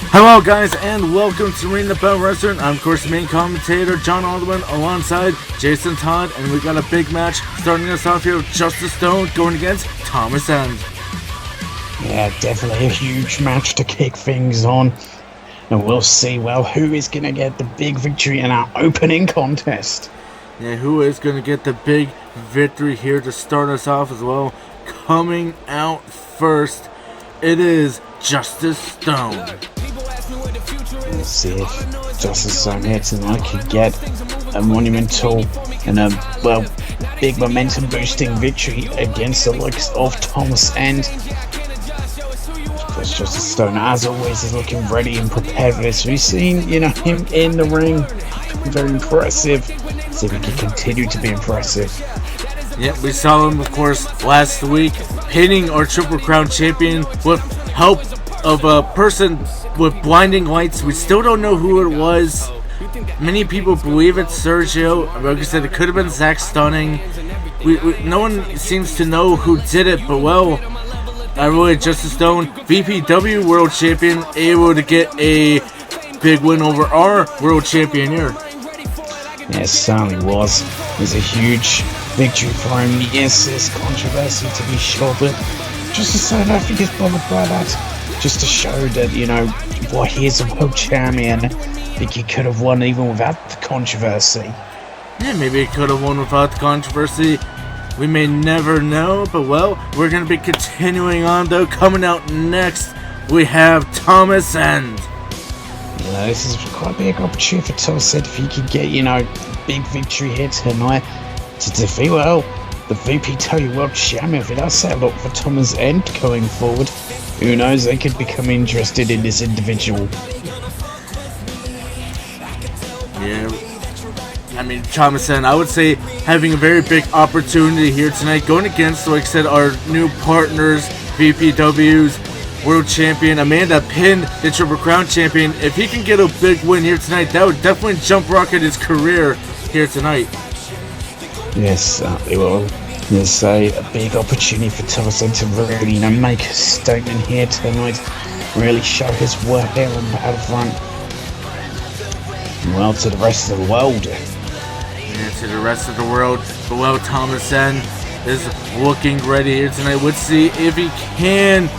Hello guys and welcome to Ring the Bell Wrestling. I'm of course the main commentator John Alderman alongside Jason Todd, and we got a big match starting us off here with Justice Stone going against Thomas End. Yeah, definitely a huge match to kick things on. And we'll see, well, who is going to get the big victory in our opening contest. Yeah, who is going to get the big victory here to start us off as well? Coming out first, it is Justice Stone. Let's see if Justice Stone here tonight could get a monumental and a, well, big momentum boosting victory against the likes of Thomas End. Of course, Justice Stone, as always, is looking ready and prepared for this. We've seen, him in the ring. Very impressive. See if he can continue to be impressive. Yep, we saw him, of course, last week, pinning our Triple Crown champion with help of a person with blinding lights. We still don't know who it was. Many people believe it's Sergio. Like I said, it could have been Zach Stunning. No one seems to know who did it, but well, I really Justice Stone, VPW World Champion, able to get a big win over our World Champion here. Yes, certainly was. It was a huge victory for him. Yes, there's controversy to be sure, but Justice Stone, I think, is bothered by that. Just to show that, he is a world champion. I think he could have won even without the controversy. Yeah, maybe he could have won without the controversy. We may never know, but well, we're going to be continuing on though. Coming out next, we have Thomas End. This is quite a big opportunity for Thomas End if he could get, big victory here tonight to defeat, well, the VPW World Champion. If it does set up for Thomas End going forward, who knows, they could become interested in this individual. Yeah, I mean, Thomas End, I would say, having a very big opportunity here tonight, going against, like I said, our new partners, VPW's World Champion, Amanda pinned the Triple Crown Champion. If he can get a big win here tonight, that would definitely jump rocket his career here tonight. Yes, it will. There's a big opportunity for Thomas End to really, make a statement here tonight, really show his work here on Battlefront. Well, to the rest of the world. Yeah, to the rest of the world. But well, Thomas End is looking ready here tonight. Let's see if he can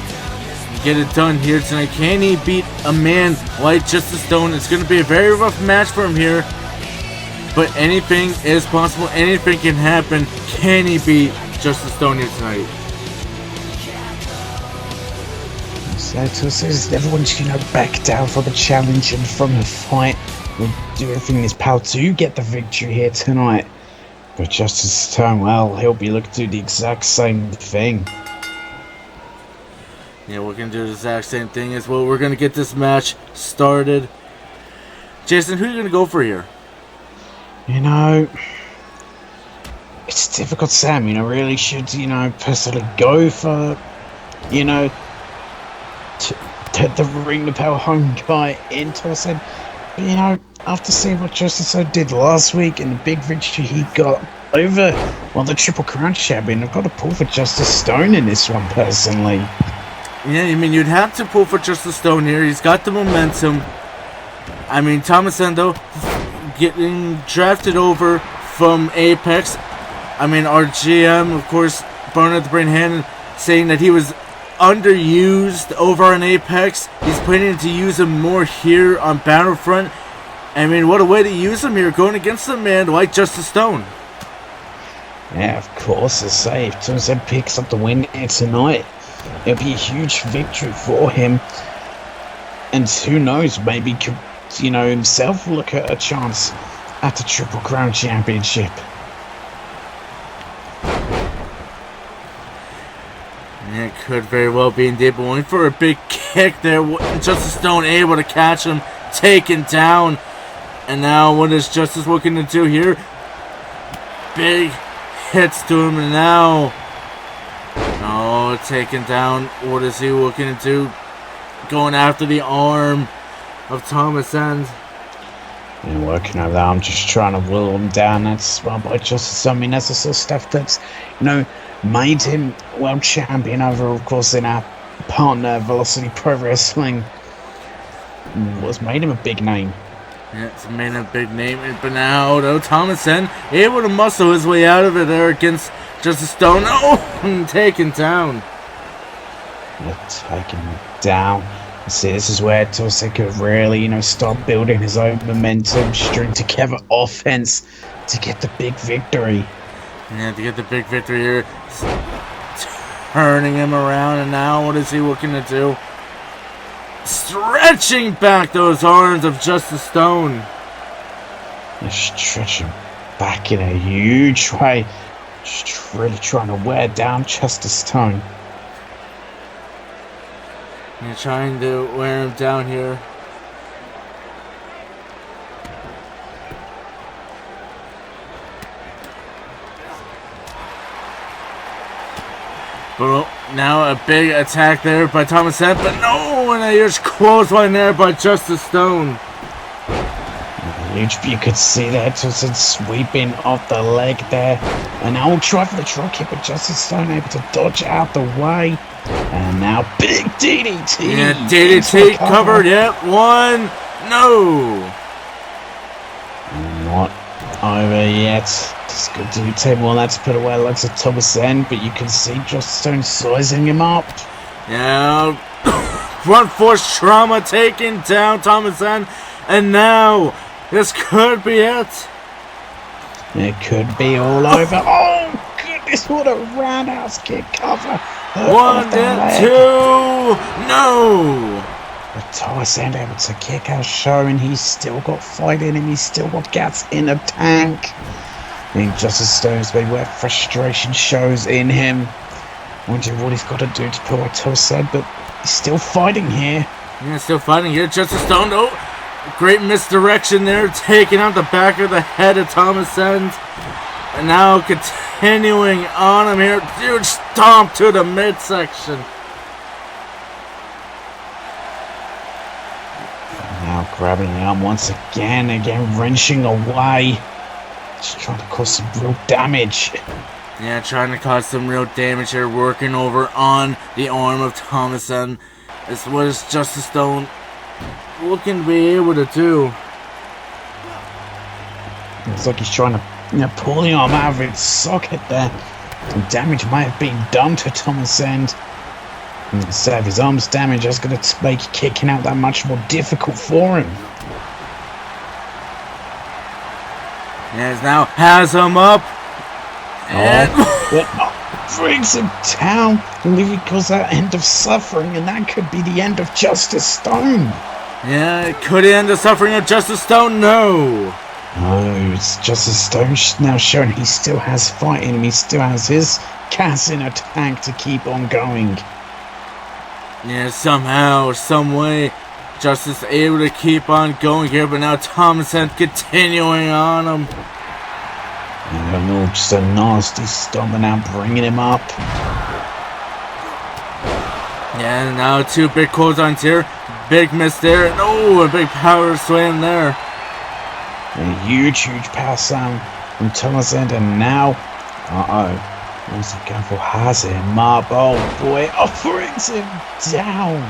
get it done here tonight. Can he beat a man like Justice Stone? It's going to be a very rough match for him here. But anything is possible. Anything can happen. Can he beat Justice Stone here tonight? So everyone's back down for the challenge and from the fight. Will do everything in his power to get the victory here tonight. But Justice Stone, well, he'll be looking to do the exact same thing. Yeah, we're going to do the exact same thing as well. We're going to get this match started. Jason, who are you going to go for here? It's difficult, Sam. Really should, personally go for, the Ring the Bell home guy in Thomas End. But, after seeing what Justice Stone did last week and the big victory he got over, well, the Triple Crown champion, I've got to pull for Justice Stone in this one, personally. Yeah, you'd have to pull for Justice Stone here. He's got the momentum. Thomas End, though, getting drafted over from Apex. Our GM, of course, Barnett the Brain Hannon, saying that he was underused over on Apex. He's planning to use him more here on Battlefront. What a way to use him here, going against a man like Justice Stone. Yeah, of course, as I say, if Thomas End picks up the win here tonight, it'll be a huge victory for him. And who knows, maybe could, himself look at a chance at the Triple Crown Championship. Yeah, it could very well be indeed, but waiting for a big kick there. Justice Stone able to catch him, taken down. And now what is Justice looking to do here? Big hits to him, and now, taken down. What is he looking to do? Going after the arm of Thomas End. And working over that, I'm just trying to will him down. That's well, by Justice. That's the sort of stuff that's, made him world champion over, of course, in our partner Velocity Pro Wrestling. what's made him a big name. Yeah, it's made a big name, but now though Thomason able to muscle his way out of it there against Justice Stone. Oh, taken down. Taken down. See, this is where Thomason could really, start building his own momentum, string together offense to get the big victory. Yeah, to get the big victory here. Turning him around, and now what is he looking to do? Stretching back those arms of Justice Stone. Just stretching back in a huge way. Just really trying to wear down Justice Stone. You're trying to wear him down here. But now a big attack there by Thomason, but no, and a huge clothesline there by Justice Stone. You could see that Thomason sweeping off the leg there. And now we'll try for the drop kick, but Justice Stone able to dodge out the way. And now big DDT. Yeah, DDT covered. Yep, one. No. Not over yet. Just good to table on that to put away legs of Thomason, but you can see Justice Stone sizing him up. Yeah, front force trauma taking down Thomason, and now this could be it. It could be all over. Oh goodness, what a roundhouse kick cover. 1 and 2. No. But Thomason able to kick out, showing he's still got fight in him. He's still got gas in the tank. I think Justice Stone's been where frustration shows in him. Wondering what he's got to do to pull out Thomason, but he's still fighting here. Yeah, still fighting here. Justice Stone. Oh, great misdirection there, taking out the back of the head of Thomason. And now continuing on him here. Huge stomp to the midsection. Now grabbing the arm once again wrenching away. Just trying to cause some real damage. Yeah, trying to cause some real damage here, working over on the arm of Thomason. This was Justice Stone looking to be able to do. Looks like he's trying to pull the arm out of its socket there. Some damage might have been done to Thomason. Instead of his arm's damage, that's going to make kicking out that much more difficult for him. Yes, now has him up. And brings him down. I believe he calls that end of suffering, and that could be the end of Justice Stone. Yeah, it could end the suffering of Justice Stone. No. Oh, it's Justice Stone now showing he still has fight in him. He still has his gas in a tank to keep on going. Yeah, somehow, some way, Justice able to keep on going here, but now Thomason continuing on him. And just a nasty stomp, and now bringing him up. Yeah, and now two big clotheslines here. Big miss there. And oh, a big power slam there. A huge power slam from Thomason, and now, what's he going for? Has him up. Oh boy, brings him down.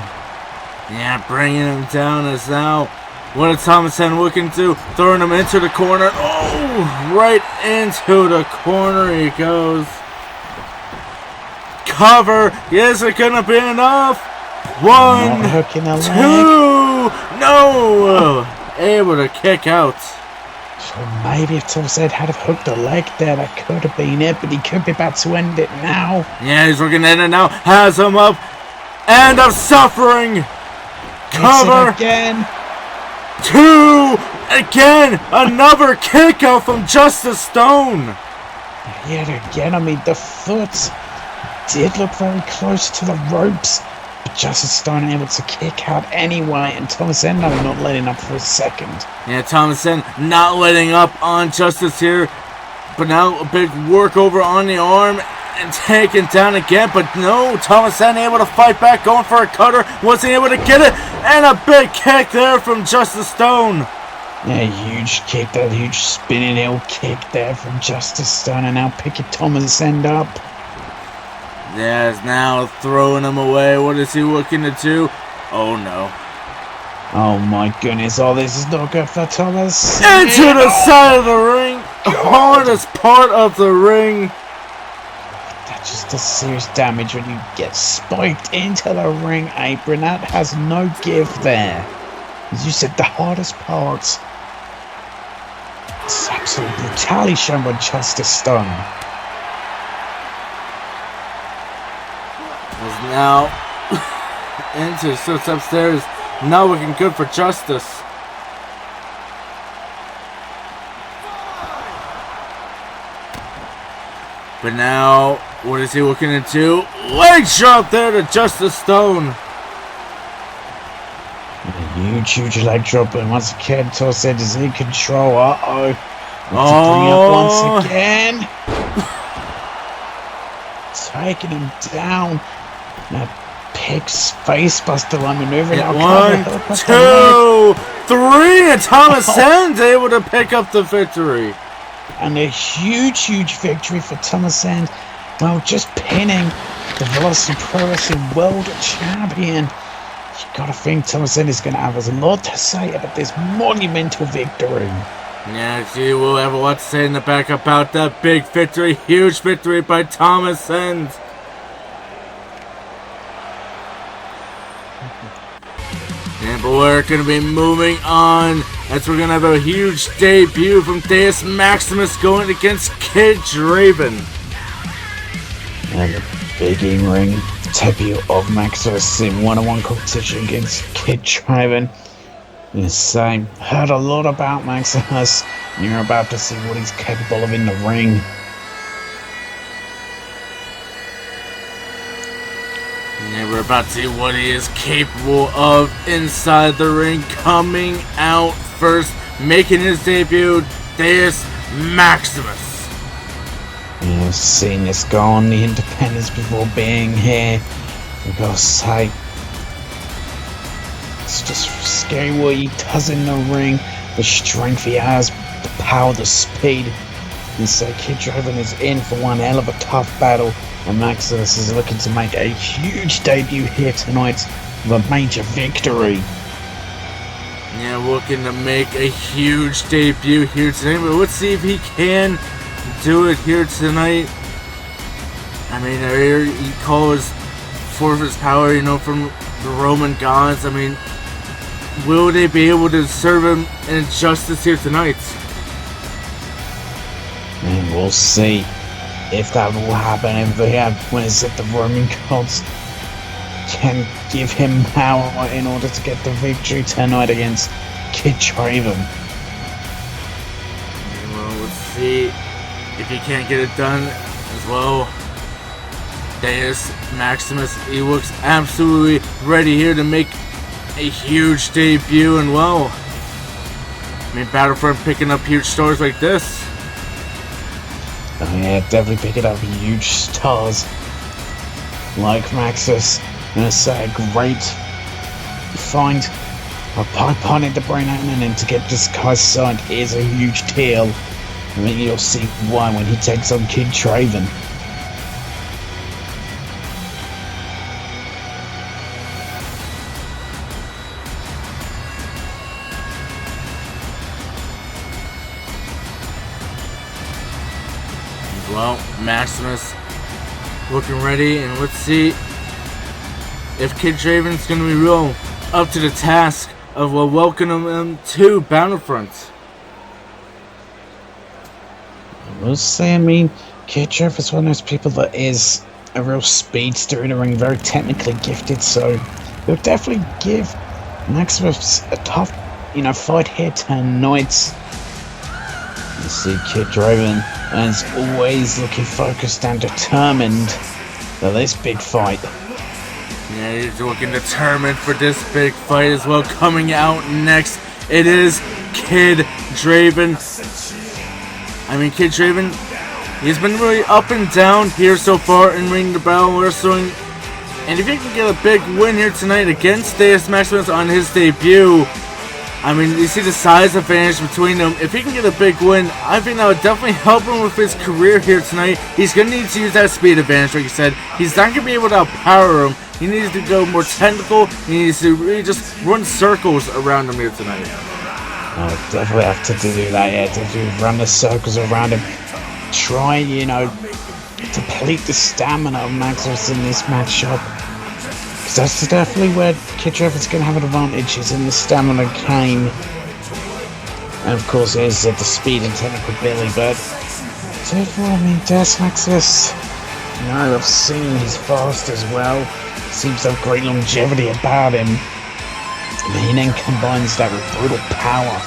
Yeah, bringing him down is now. What is Thomason looking to? Throwing him into the corner. Oh, right into the corner he goes. Cover. Is it going to be enough? 1, 2. No. Able to kick out. So maybe if Thomason had hooked a leg there, that could have been it, but he could be about to end it now. Yeah, he's looking at it now. Has him up. End of suffering. Cover. Again. 2. Again. Another kick out from Justice Stone. Yet again, the foot did look very close to the ropes, but Justice Stone able to kick out anyway, and Thomason not letting up for a second. Yeah, Thomason not letting up on Justice here, but now a big work over on the arm and taken down again, but no, Thomason able to fight back, going for a cutter, wasn't able to get it, and a big kick there from Justice Stone. Yeah, huge kick, that huge spinning heel kick there from Justice Stone, and now picking Thomason up. Yeah, it's now throwing him away. What is he looking to do? Oh no. Oh my goodness, oh this is not good for Thomas. Into the side of the ring, hardest part of the ring. That just does serious damage when you get spiked into the ring apron. That has no give there. As you said, the hardest part. It's absolute brutality shown by Justice Stone. Is now into sits upstairs. Now looking good for Justice. But now, what is he looking into? Leg drop there to Justice Stone. A huge leg drop, and once again, Torset is in control. Uh-oh. Oh. Once again. Taking him down. Now, Pig's face buster line maneuver. One, two, three, and Thomas Sands able to pick up the victory. And a huge victory for Thomas Sands. Well, just pinning the Velocity Pro Wrestling World Champion. You gotta think Thomas Sands is gonna have a lot to say about this monumental victory. Yeah, he will have a lot to say in the back about that big victory. Huge victory by Thomas Sands. And but we're going to be moving on as we're going to have a huge debut from Deus Maximus going against Kid Draven. And a big in-ring debut of Maximus in one-on-one competition against Kid Draven. The same. Heard a lot about Maximus. You're about to see what he's capable of in the ring. And we're about to see what he is capable of inside the ring. Coming out first, making his debut, Deus Maximus. You've seen this go on the independents before being here. I gotta say, it's just scary what he does in the ring. The strength he has, the power, the speed. And so Kid Draven is in for one hell of a tough battle. And Maximus is looking to make a huge debut here tonight with a major victory. Yeah, looking to make a huge debut here tonight. But let's see if he can do it here tonight. I mean, I hear he calls forth his power, you know, from the Roman gods. I mean, will they be able to serve him in justice here tonight? And we'll see if that will happen. If they have, when it's at the Roman gods can give him power in order to get the victory tonight against Kid Draven. Well, let's see if he can't get it done as well. Deus Maximus, he looks absolutely ready here to make a huge debut, and well, I mean, Battlefront picking up huge stars like this. Oh yeah, definitely picking up huge stars like Maximus. And it's a great find. A pipe on into Brain Ant, and to get this guy signed is a huge deal. I mean, you'll see why when he takes on Kid Draven. Well, Maximus looking ready, and let's see if Kid Draven's going to be real up to the task of welcoming him to Battlefront. We'll say, I mean, Kid Draven's one of those people that is a real speedster in the ring, very technically gifted, so he'll definitely give Maximus a tough, fight here tonight. You see Kid Draven is always looking focused and determined for this big fight. Yeah, he's looking determined for this big fight as well. Coming out next, it is Kid Draven. I mean, Kid Draven, he's been really up and down here so far in Ring the Battle Wrestling. And if he can get a big win here tonight against Deus Maximus on his debut, I mean, you see the size advantage between them. If he can get a big win, I think that would definitely help him with his career here tonight. He's going to need to use that speed advantage, like you said. He's not going to be able to outpower him, He needs to go more technical. He needs to really just run circles around him here tonight. I'll definitely have to do that, yeah. Definitely run the circles around him. Try, to deplete the stamina of Maximus in this matchup. Because that's definitely where Kid Trevor's going to have an advantage, is in the stamina game. And of course, there's the speed and technical ability, but definitely, Deus Maximus, I've seen he's fast as well. Seems to have great longevity about him. And he then combines that with brutal power.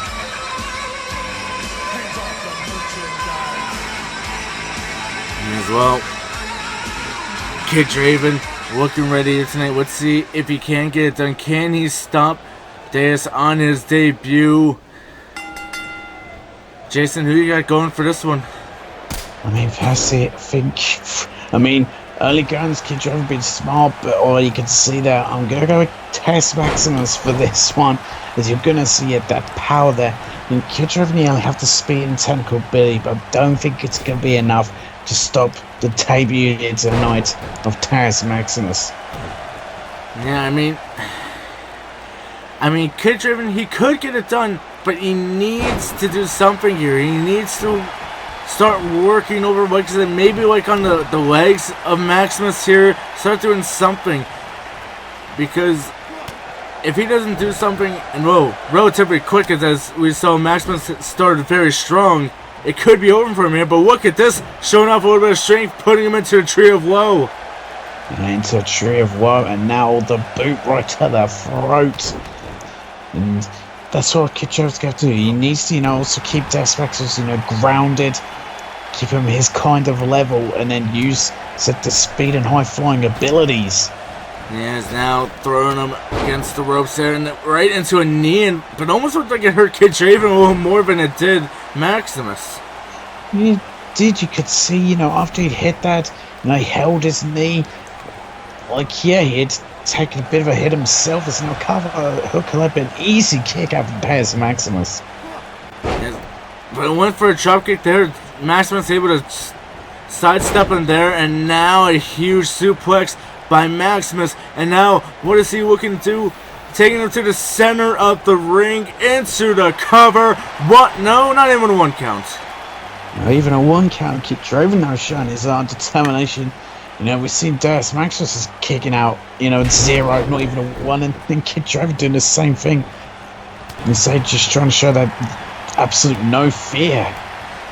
As well, Kid Draven looking ready tonight. Let's see if he can get it done. Can he stop Deus on his debut? Jason, who you got going for this one? Early guns, Kid Draven been smart, but all you can see there, I'm going to go with Deus Maximus for this one, as you're going to see it, that power there. And Kid Draven only have the speed and technical ability, but I don't think it's going to be enough to stop the debut here tonight of Deus Maximus. Yeah, Kid Draven, he could get it done, but he needs to do something here. He needs to start working over, like I said, maybe like on the legs of Maximus here. Start doing something, because if he doesn't do something, and relatively quick, as we saw Maximus started very strong, it could be over for him here. But look at this, showing off a little bit of strength, putting him into a tree of woe. Into a tree of woe, and now the boot right to the throat. And that's what Kid Draven's got to do. He needs to, also keep Deus Maximus, grounded, keep him his kind of level, and then set the speed and high flying abilities. Yeah, he's now throwing him against the ropes there, and right into a knee, but almost looked like it hurt Kid Draven a little more than it did Maximus. You could see, after he'd hit that, he held his knee. He had taken a bit of a hit himself. It's now hook up an easy kick out from Deus Maximus. Yes, but it went for a drop kick there. Maximus able to sidestep him there, and now a huge suplex by Maximus. And now, what is he looking to do? Taking him to the center of the ring, into the cover. What? No, not even a 1 count. Not even a 1 count. Kid Draven now showing his determination. We've seen Deus Maximus is kicking out, 0, not even a 1, and then Kid Draven doing the same thing. And so just trying to show that absolute no fear.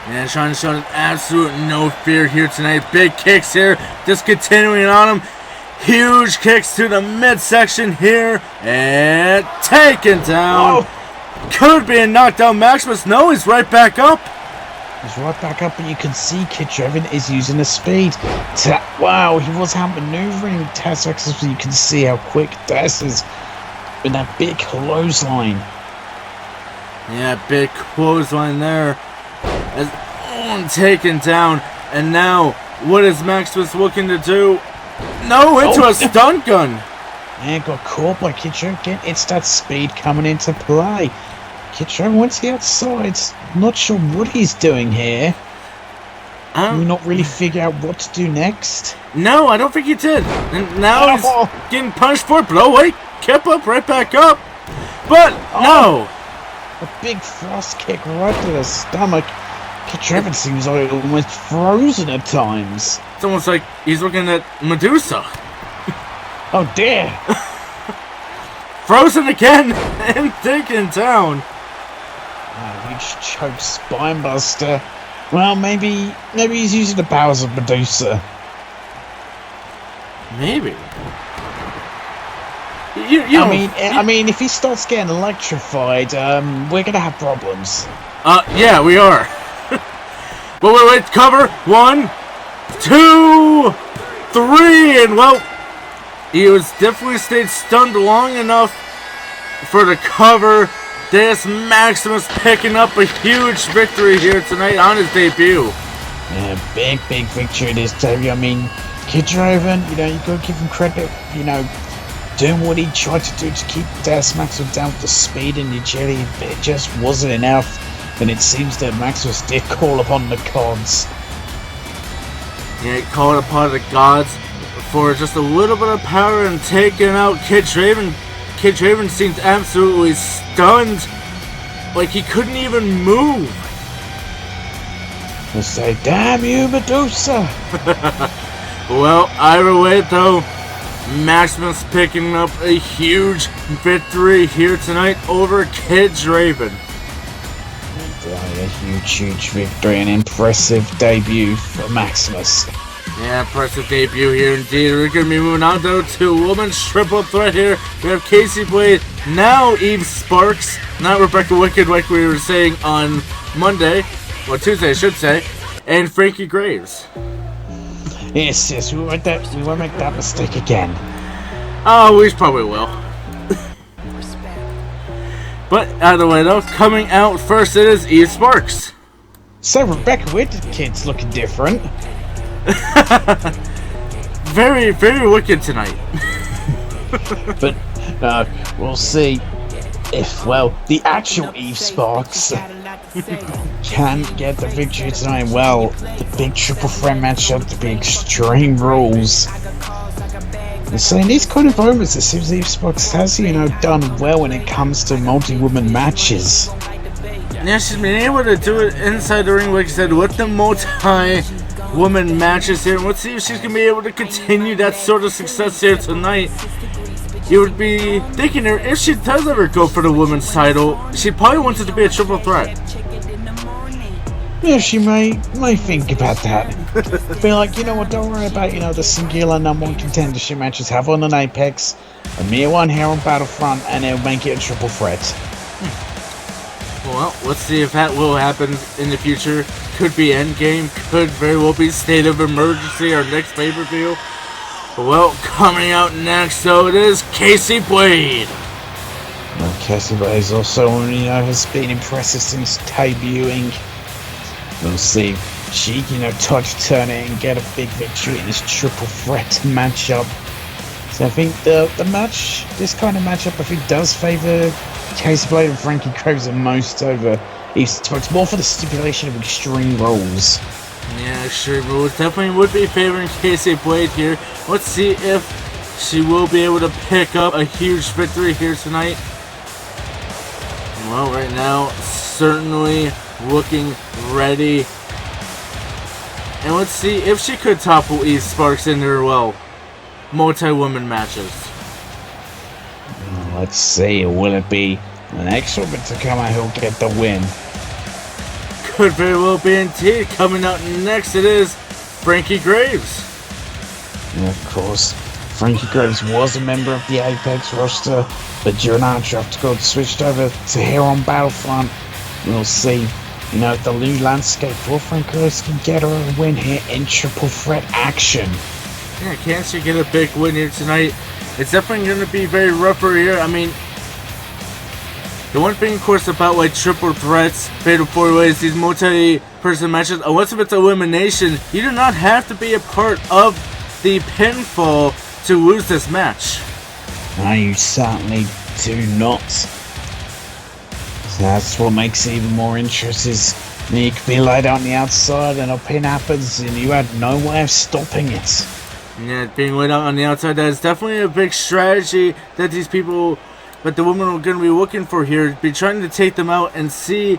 Yeah, trying to show that absolute no fear here tonight. Big kicks here, just continuing on him. Huge kicks to the midsection here, and taken down. Oh. Could be a knockdown. Maximus, no, he's right back up. He's right back up, and you can see Kid Draven is using the speed. Wow, he was outmaneuvering Deus Maximus, but you can see how quick Deus is with that big clothesline. Yeah, big clothesline there. As taken down, and now what is Maximus looking to do? No, into a stun gun. And got caught by Kid Draven. It's that speed coming into play. Kid Draven went to the outside. Not sure what he's doing here. Can we not really figure out what to do next? No, I don't think he did. And now he's getting punished for it. But oh wait, kept up, right back up. But no. A big thrust kick right to the stomach. Kid Draven seems like almost frozen at times. It's almost like he's looking at Medusa. Oh dear. Frozen again and taken down. Huge choke spinebuster. Well, maybe he's using the powers of Medusa. Maybe. I mean, if he starts getting electrified, we're gonna have problems. Yeah, we are. But wait, cover. 1, 2, 3, and well, he was definitely stayed stunned long enough for the cover. Deus Maximus picking up a huge victory here tonight on his debut. Yeah, big victory this debut. Kid Draven, you gotta give him credit, doing what he tried to do to keep Deus Maximus down with the speed and the agility, but it just wasn't enough. And it seems that Maximus did call upon the gods. Yeah, he called upon the gods for just a little bit of power and taking out Kid Draven. Kid Draven seemed absolutely stunned, like he couldn't even move. I say, damn you, Medusa! Well, either way though, Maximus picking up a huge victory here tonight over Kid Draven. A huge victory, an impressive debut for Maximus. Yeah, impressive debut here indeed. We're going to be moving on though to women's triple threat here. We have Casey Blade, now Eve Sparks, not Rebecca Wicked like we were saying on Monday, well Tuesday I should say, and Frankie Graves. Yes, we won't make that mistake again. Oh, we probably will. But either way though, coming out first it is Eve Sparks. So Rebecca Wicked's looking different. Very, very wicked tonight. But we'll see if, well, the actual Eve Sparks can get the victory tonight. Well, the big triple threat matchup, the big Extreme Rules. So in these kind of moments, it seems Eve Sparks has, done well when it comes to multi-woman matches. Yeah, she's been able to do it inside the ring, like I said, with the multi-woman matches here. And let's see if she's going to be able to continue that sort of success here tonight. You would be thinking her, if she does ever go for the women's title, she probably wants it to be a triple threat. Yeah, she may think about that. Be like, you know what, don't worry about, the singular number one contendership matches. Have one on Apex, a mere one here on Battlefront, and it'll make it a triple threat. Well, let's see if that will happen in the future. Could be Endgame, could very well be State of Emergency, our next pay-per-view. Well, coming out next, though, it is Casey Blade. Well, Casey Blade also, has been impressive since debuting. We'll see if she, try to turn it and get a big victory in this triple threat matchup. So I think this kind of matchup, I think, does favour Casey Blade and Frankie Graves the most over Eve Sparks. More for the stipulation of Extreme Rules. Yeah, Extreme Rules definitely would be favoring Casey Blade here. Let's see if she will be able to pick up a huge victory here tonight. Well, right now, certainly looking ready. And let's see if she could topple Eve Sparks in her, multi-woman matches. Let's see, will it be an extra woman to come out who'll get the win? Could very well be indeed. Coming out next, it is Frankie Graves. And of course, Frankie Graves was a member of the Apex roster, but during our draft got switched over to here on Battlefront. We'll see, the new landscape for Frankie Graves can get her a win here in triple threat action. Yeah, can she get a big win here tonight? It's definitely going to be very rough for here. I mean, the one thing, of course, about triple threats, fatal four-ways, these multi-person matches, unless if it's elimination, you do not have to be a part of the pinfall to lose this match. No, you certainly do not. So that's what makes it even more interesting. You could be laid on the outside and a pin happens and you had no way of stopping it. Yeah, being laid out on the outside, that is definitely a big strategy that these people, that the women are going to be looking for here. Be trying to take them out and see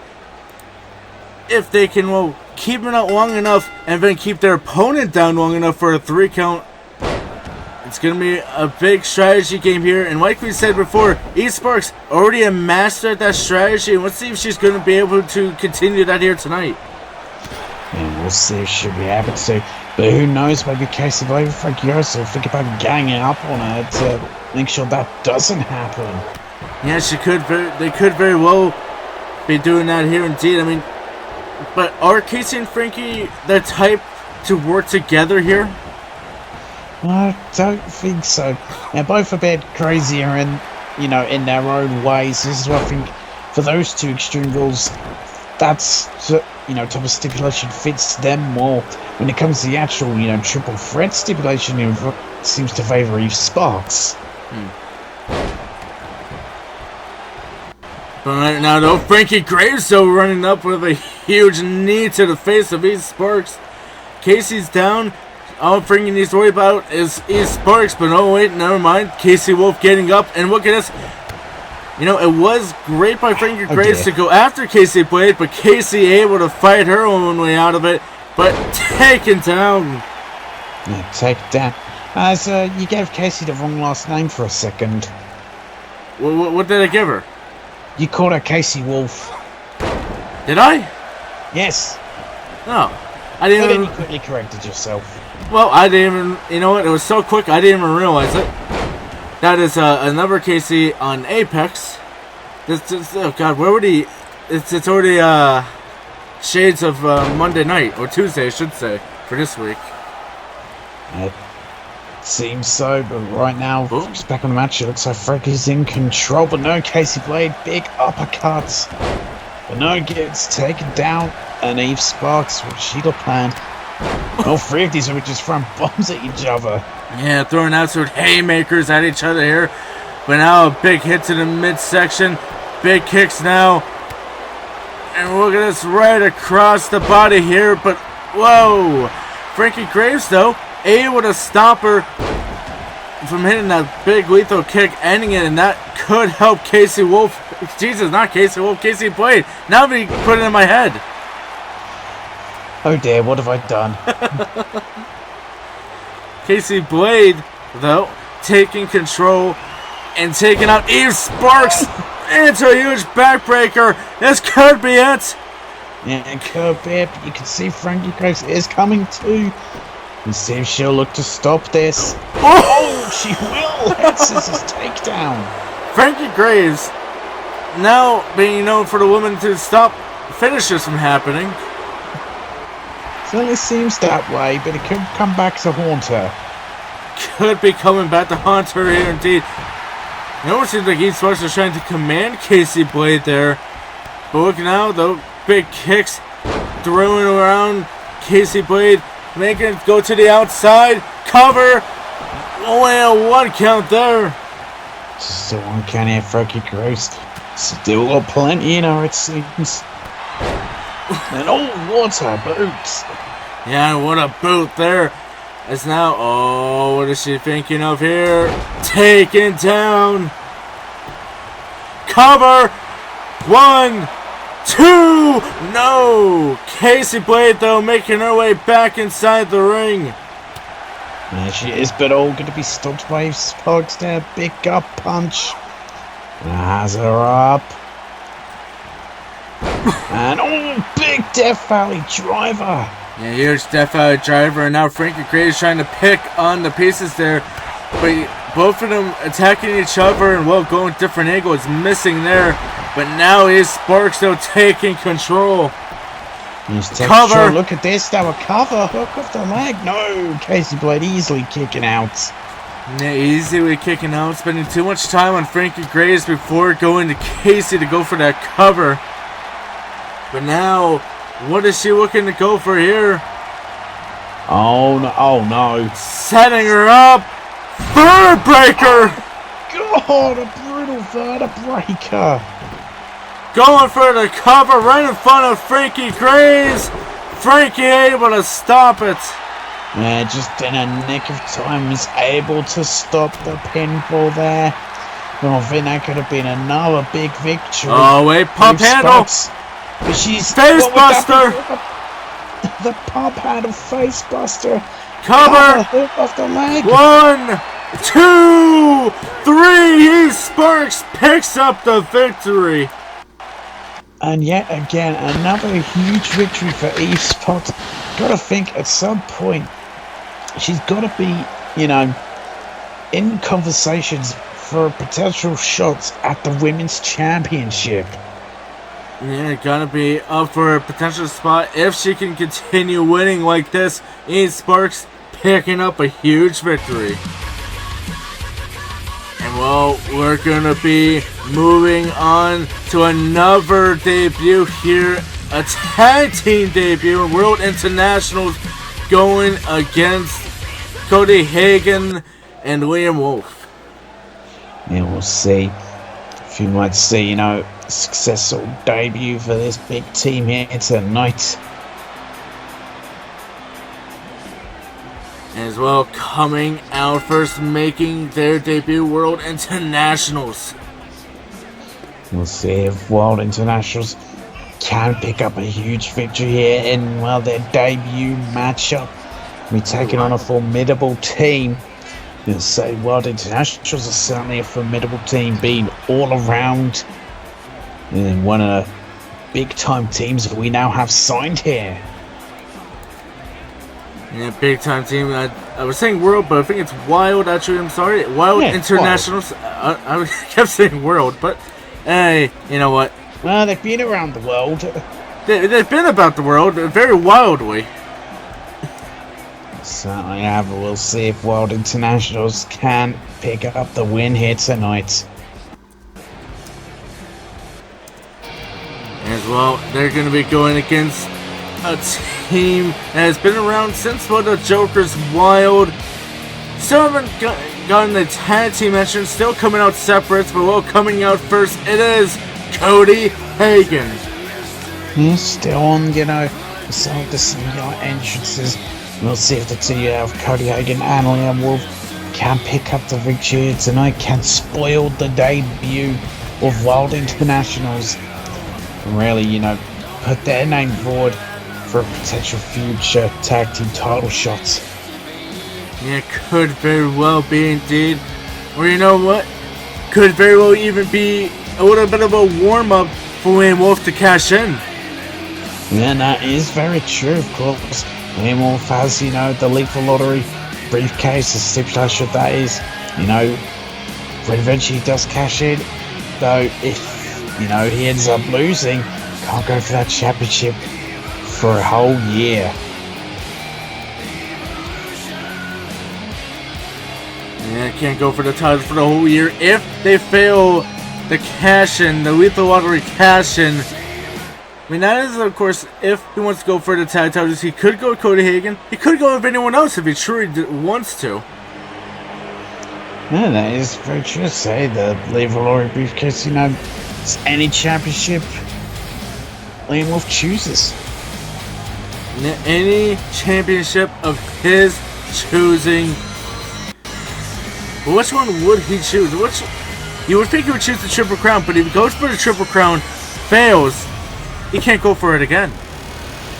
if they can, keep it out long enough and then keep their opponent down long enough for a 3 count. It's going to be a big strategy game here. And like we said before, Eve Sparks already a master at that strategy. And let's see if she's going to be able to continue that here tonight. And we'll see if she'll be able to. But who knows, maybe Casey Blade and Frankie Graves will think about ganging up on her to make sure that doesn't happen. Yeah, they could very well be doing that here indeed. I mean, but are Casey and Frankie the type to work together here? I don't think so. They're both a bit crazier in their own ways. This is what I think for those two Extreme Rules, that's, type of stipulation fits them more. When it comes to the actual, triple threat stipulation, it seems to favor Eve Sparks. But right now, though, Frankie Graves, though, running up with a huge knee to the face of Eve Sparks. Casey's down. all I'm freaking needs to worry about is Sparks, but oh wait, never mind. Casey Wolf getting up, and look at this. You know, it was great by Frankie Graves to go after Casey Blade, but Casey able to fight her own way out of it, but taken down. Yeah, take it down. As you gave Casey the wrong last name for a second. What did I give her? You called her Casey Wolf. Did I? Yes. No. I didn't But even... then you quickly corrected yourself. Well, I didn't even... You know what? It was so quick, I didn't even realize it. That is another Casey on Apex. Oh God, where would he... It's already shades of Monday night, or Tuesday, I should say, for this week. It seems so, but right now, just back on the match, it looks like Frankie's in control, but no, Casey Blade, big uppercuts. But no, gets taken down, and Eve Sparks, what she got planned. All three of these are just throwing bombs at each other. Yeah, throwing absolute haymakers at each other here. But now a big hit to the midsection. Big kicks now. And look at this right across the body here. But, whoa. Frankie Graves, though, able to stop her from hitting that big lethal kick, ending it. And that could help Casey Wolf. Jesus, not Casey Wolf, Casey Blade. Now we put it in my head. Oh dear, what have I done? Casey Blade, though, taking control and taking out Eve Sparks into a huge backbreaker. This could be it. Yeah, it could be it, but you can see Frankie Graves is coming too. And see if she'll look to stop this. Oh, she will! Head scissors takedown. Frankie Graves, now being known for the woman to stop finishes from happening. Certainly seems that way, but it could come back to haunt her. Could be coming back to haunt her here indeed. You know, it seems like Eve Sparks is trying to command Casey Blade there. But look now, though, big kicks throwing around Casey Blade, making it go to the outside. Cover. Only a 1 count there. Just a 1 count here, Frankie Graves. Still got plenty in her, it seems. And water boots. Yeah, what a boot there. As now, oh, what is she thinking of here? Taken down. Cover. 1, 2. No. Casey Blade, though, making her way back inside the ring. There she is, but all going to be stopped by Sparks there. Big up punch. Has her up. And big Death Valley driver. Yeah, huge Death Valley driver. And now Frankie Graves trying to pick on the pieces there. But both of them attacking each other and, well, going different angles. Missing there. But now is Sparks, though, taking control. Cover. Look at this. That will cover. Hook off the leg. No. Casey Blade easily kicking out. Yeah, easily kicking out. Spending too much time on Frankie Graves before going to Casey to go for that cover. But now, what is she looking to go for here? Oh no! Oh no! Setting her up. Third breaker. God, a brutal third breaker. Going for the cover right in front of Frankie Graves. Frankie able to stop it. Yeah, just in a nick of time was able to stop the pinfall there. Oh, I think that could have been another big victory. Oh wait, pump handle. But she's face buster. The pump handle face buster. Cover. Hook off the leg. 1, 2, 3. Eve Sparks picks up the victory. And yet again, another huge victory for Eve Sparks. Gotta think at some point she's gotta be, you know, in conversations for potential shots at the Women's Championship. Yeah, gotta be up for a potential spot if she can continue winning like this. Eve Sparks picking up a huge victory. And well, we're gonna be moving on to another debut here. A tag team debut in World Internationals going against Cody Hagen and Liam Wolf. Yeah, we'll see. If you might see, you know, successful debut for this big team here tonight. As well, coming out first, making their debut, World Internationals. We'll see if World Internationals can pick up a huge victory here in, well, their debut matchup. We're taking on a formidable team. You'll say World Internationals are certainly a formidable team, being all around and one of the big-time teams that we now have signed here. Yeah, big time team. I was saying World, but I think it's Wild. Actually, I'm sorry, Wild Internationals. I kept saying World, but hey, you know what? Well, they've been around the world. They've been about the world very wildly. Certainly have. We'll see if World Internationals can pick up the win here tonight. As well, they're going to be going against a team that has been around since the Joker's Wild. Still haven't gotten the tag team action, still coming out separate, but coming out first, it is Cody Hagen. He's still on, some of the similar entrances. We'll see if the two of Cody Hagen and Liam Wolf can pick up the victory tonight, can spoil the debut of Wild Internationals. And really, put their name forward for a potential future tag team title shots. Yeah, could very well be indeed. Or you know what? Could very well even be a little bit of a warm-up for Liam Wolf to cash in. Yeah, that is very true, of course. Liam Wolf has, the Lethal Lottery briefcase, the stipulation that is, when eventually he does cash in, though if, he ends up losing, can't go for that championship for a whole year. Yeah, can't go for the titles for the whole year if they fail the cash-in, the Lethal Lottery cash-in. I mean, that is, of course, if he wants to go for the tag titles, he could go with Cody Hagen. He could go with anyone else if he truly wants to. Yeah, that is very true to say. The Lethal Lottery briefcase, it's any championship Liam Wolf chooses. Any championship of his choosing. But which one would he choose? You would think he would choose the Triple Crown, but if he goes for the Triple Crown, fails, he can't go for it again.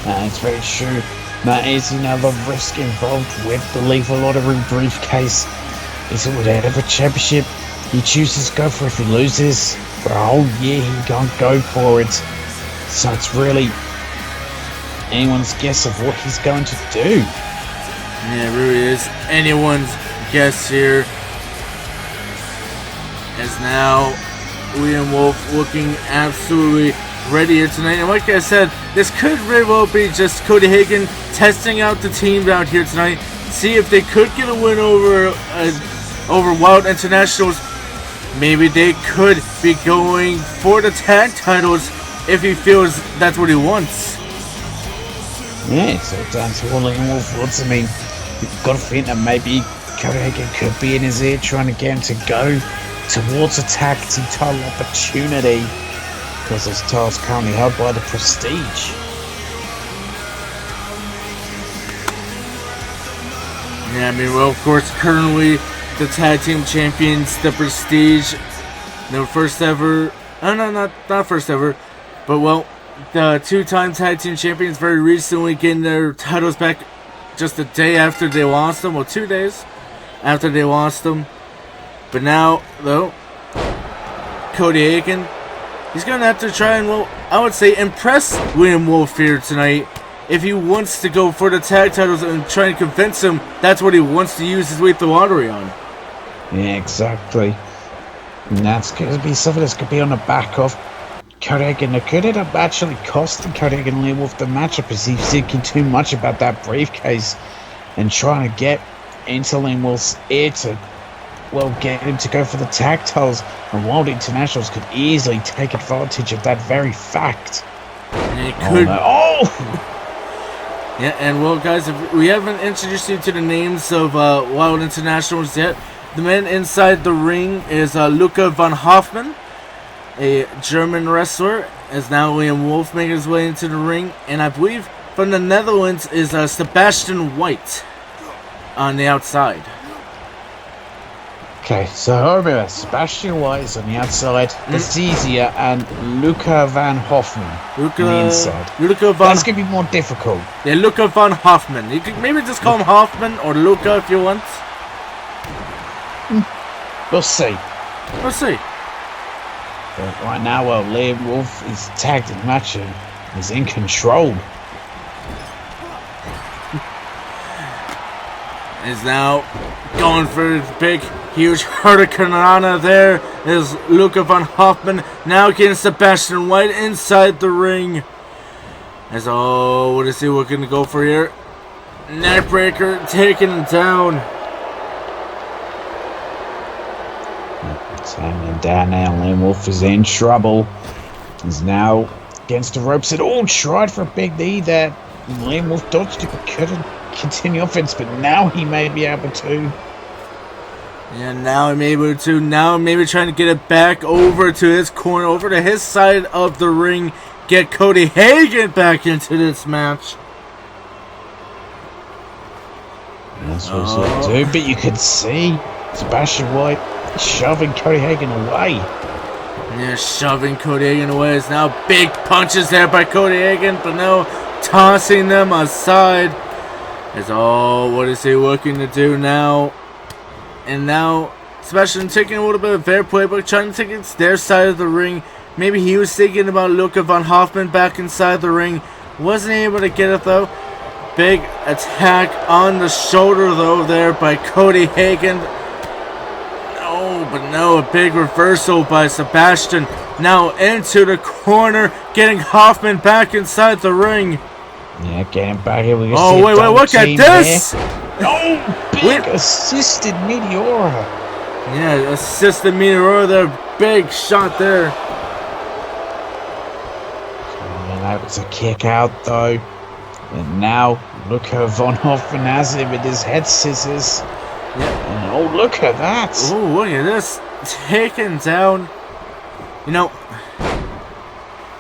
That's very true. That is, the risk involved with the Lethal Lottery briefcase. Is it whatever championship he chooses to go for? If he loses for a whole year, he can't go for it. So it's really anyone's guess of what he's going to do. Yeah, it really is anyone's guess here. As now, Liam Wolf looking absolutely ready here tonight. And like I said, this could very well be just Cody Hagen testing out the team out here tonight. See if they could get a win over Wild Internationals. Maybe they could be going for the tag titles if he feels that's what he wants. Yeah, so down to all Liam Wolf wants. I mean, you've got to think that maybe Cody Hagen could be in his ear trying to get him to go towards a tag team title opportunity, because those titles currently held by the Prestige. Yeah, I mean, well, of course, currently the tag team champions, the Prestige, their first ever, not first ever, but well, the two-time tag team champions very recently getting their titles back just a day after they lost them, well, 2 days after they lost them. But now, though, Cody Hagen, he's going to have to try and, well, I would say impress Liam Wolf here tonight if he wants to go for the tag titles and try and convince him that's what he wants to use his Lethal Lottery on. Yeah, exactly. And that's going to be something that's going to be on the back of Cody Hagen. It could end up actually costing Cody Hagen and Liam Wolf the matchup, as he's thinking too much about that briefcase and trying to get into Liam Wolf's ear to, well, get him to go for the tag titles. And Wild Internationals could easily take advantage of that very fact. And it could. Oh! Yeah, and well, guys, if we haven't introduced you to the names of Wild Internationals yet. The man inside the ring is Luca von Hoffman, a German wrestler, as now Liam Wolf making his way into the ring. And I believe from the Netherlands is Sebastian White. on the outside. Okay, so remember, Sebastian White is on the outside. That's easier, and Luca van Hoffman on the inside. That's going to be more difficult. Yeah, Luca van Hoffman. You can maybe just call him Hoffman or Luca if you want. We'll see. We'll see. But right now, Liam Wolf is tagged in the match and is in control. Is now going for his big, huge hurricanrana. There is Luca van Hoffman now getting Sebastian White inside the ring. As what is he looking to go for here? Neckbreaker taking him down. Taking him down now. Liam Wolf is in trouble. He's now against the ropes. It all tried for a big knee there. Liam Wolf dodged it but couldn't continue offense, but now he may be able to. Yeah, now I'm able to. Now maybe trying to get it back over to his corner, over to his side of the ring. Get Cody Hagan back into this match. That's what he's going to do, but you could see Sebastian White shoving Cody Hagan away. Yeah, shoving Cody Hagan away. It's now big punches there by Cody Hagan, but now tossing them aside. Is what is he looking to do now? And now Sebastian taking a little bit of fair play, but trying to take it to their side of the ring. Maybe he was thinking about Luca van Hoffman back inside the ring. Wasn't able to get it though. Big attack on the shoulder though there by Cody Hagan. No, a big reversal by Sebastian. Now into the corner, getting Hoffman back inside the ring. Yeah, getting back here. Wait, look at this! Big assisted Meteora. Yeah, assisted Meteora there. Big shot there. That was a kick out though. And now Luca von Hoffman has him with his head scissors. Yeah. And look at that. Oh, look at this. Taken down. You know,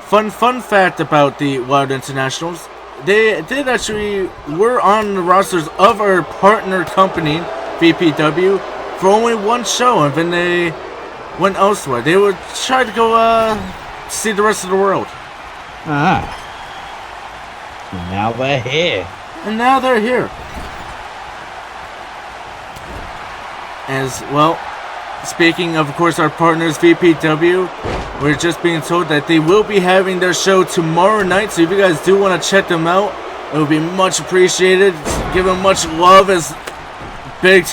fun fact about the Wild Internationals. They did actually were on the rosters of our partner company, VPW, for only one show, and then they went elsewhere. They would try to go see the rest of the world. And now they're here. As well, speaking of course, our partners, VPW, we're just being told that they will be having their show tomorrow night, so if you guys do want to check them out, it would be much appreciated. Give them much love as big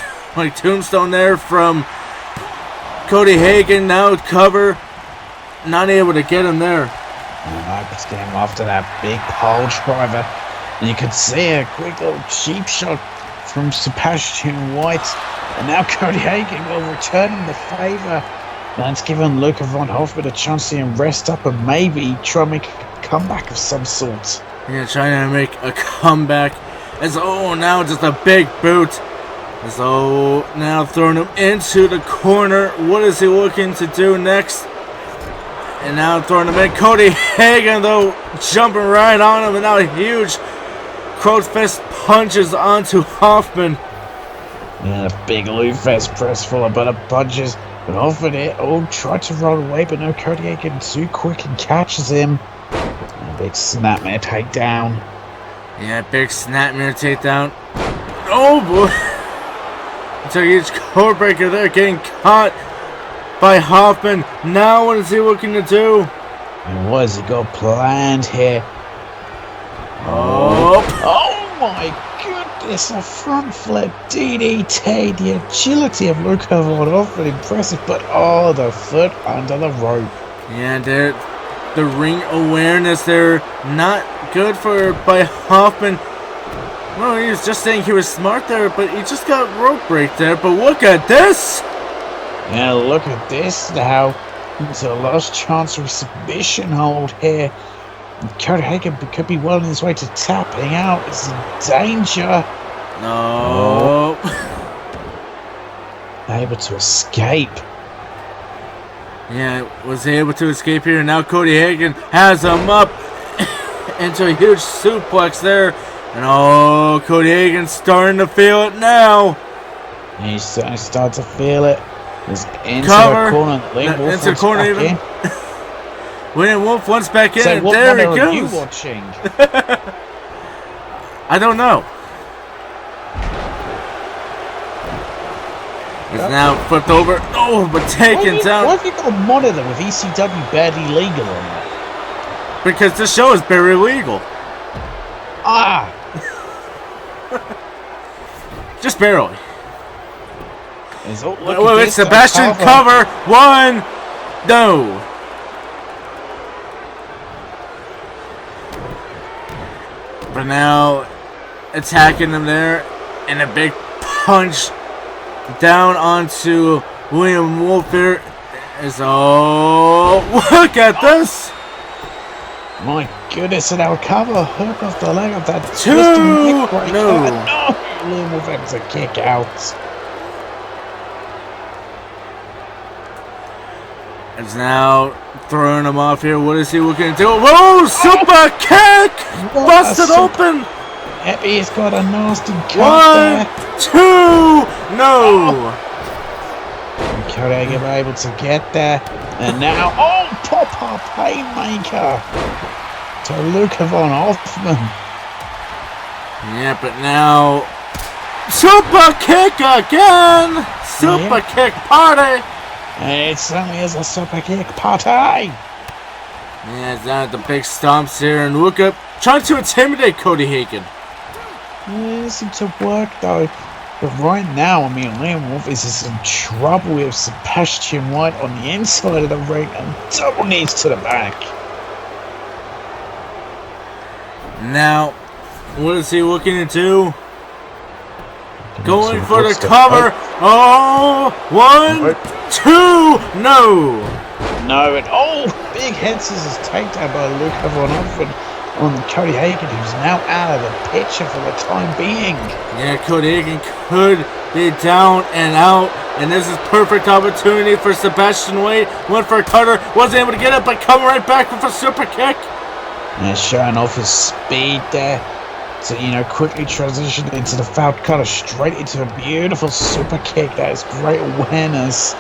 tombstone there from Cody Hagan. Now cover, not able to get him there. It's getting after that big pole driver. And you could see a quick little cheap shot from Sebastian White. And now Cody Hagan will return him the favour. That's given Luca von Hoffman a chance to rest up and maybe try and make a comeback of some sort. Yeah, trying to make a comeback. As now just a big boot. As now throwing him into the corner. What is he looking to do next? And now throwing him in. Cody Hagan though jumping right on him, and now a huge crow's fist punches onto Hoffman. Yeah, a big Lufest press full of butter punches. But Hoffman tried to roll away, but no, Cody Hagan too quick and catches him. And a big snapmare takedown. Yeah, big snapmare takedown. Oh boy! It's a huge code breaker there, getting caught by Hoffman. Now what is he looking to do? And what has he got planned here? Oh my goodness, a front flip DDT. The agility of Luca von Hoffman, impressive, but the foot under the rope. Yeah, the ring awareness there, not good by Hoffman. Well, he was just saying he was smart there, but he just got rope break there. But look at this! Yeah, look at this now. It's a last chance for a submission hold here. Cody Hagan could be well on his way to tapping out. It's in danger. No. Able to escape. Yeah, was able to escape here. Now Cody Hagan has him up into a huge suplex there. And oh, Cody Hagan's starting to feel it now. He's starting to feel it. He's into Cover. the corner. Wolf Into the corner even. William Wolf once back in. So And what there he are goes. you watching? I don't know. He's now flipped over. Oh, but taken down. Why have you got a monitor with ECW barely legal on it? Because the show is very illegal. Ah! Just barely. Wait, it's Sebastian cover. One. No. But now attacking him there. And a big punch down onto William Wolf here. Look at this. My goodness, and our cover hook off the leg of that Two. No. William Wolf has a kick out. It's now throwing him off here. What is he looking to do? Whoa! Super kick! Busted open! He's got a nasty cut One, there. two, no! Cody Hagan able to get there. And now, pop-up haymaker to Luke von Hoffman. Yeah, but now, super kick again! Super kick party! It certainly is a super kick party. Yeah, it's down at the big stomps here, and look up, trying to intimidate Cody Hagan. Yeah, it seems to work though. But right now, I mean, William Wolf is in some trouble with Sebastian White on the inside of the ring and double knees to the back. Now, what is he looking to do? Going for the cover. Oh, one, two, no. No, and big head scissors takedown by Luke von Hoffman on Cody Hagan, who's now out of the picture for the time being. Yeah, Cody Hagan could be down and out, and this is perfect opportunity for Sebastian White. Went for a cutter, wasn't able to get it, but coming right back with a super kick. And showing off his speed there to, quickly transition into the foul cutter straight into a beautiful super kick. That is great awareness.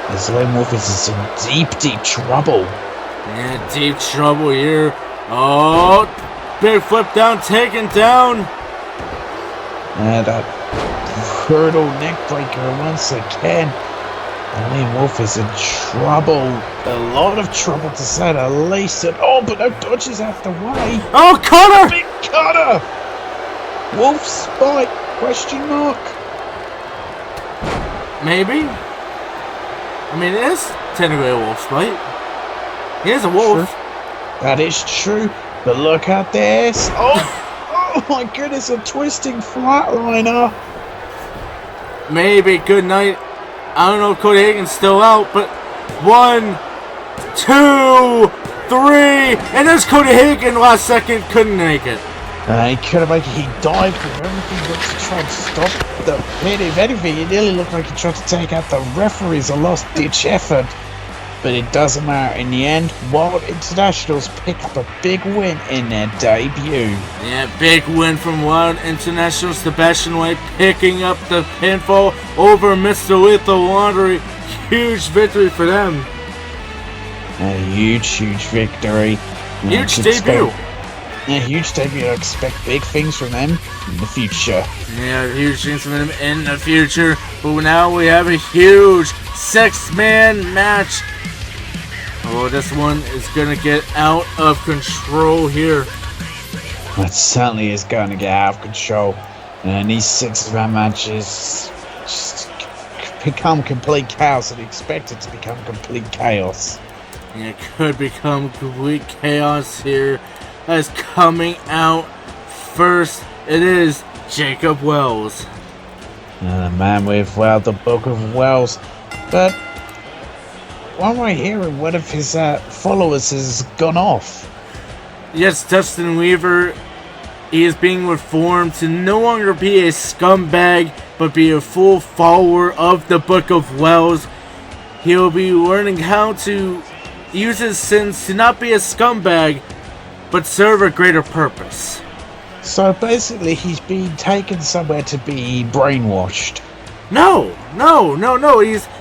As William Wolf is in some deep, deep trouble. Yeah, deep trouble here. Oh, big flip down, taken down. And a brutal neck breaker once again. And William Wolf is in trouble. A lot of trouble to say the least. And, but no dodges out the way. Oh, cutter! Big cutter! Wolf spike? Question mark. Maybe. I mean, it is technically a wolf spite. He is a wolf. True. That is true. But look at this. Oh my goodness, a twisting flatliner. Maybe good night. I don't know if Cody Hagan's still out, but 1, 2, 3, and there's Cody Hagan last second, couldn't make it. He could have made it. He dived with everything but to try and stop the pin. If anything, it nearly looked like he tried to take out the referees. A last-ditch effort. But it doesn't matter. In the end, Wild Internationals pick up a big win in their debut. Yeah, big win from Wild International. Sebastian White picking up the pinfall over Mr. Lethal Laundry. Huge victory for them. A huge victory. Huge debut. A huge debut. I expect big things from them in the future. Yeah, huge things from them in the future. But now we have a huge 6-man match. Oh, this one is going to get out of control here. It certainly is going to get out of control. And these 6-man matches just become complete chaos, and expect it to become complete chaos. And it could become complete chaos here. As coming out first, it is Jacob Wells. And the man with, the Book of Wells. But one way hearing, one of his followers has gone off. Yes, Dustin Weaver, he is being reformed to no longer be a scumbag, but be a full follower of the Book of Wells. He will be learning how to use his sins to not be a scumbag, but serve a greater purpose. So basically, he's being taken somewhere to be brainwashed. No.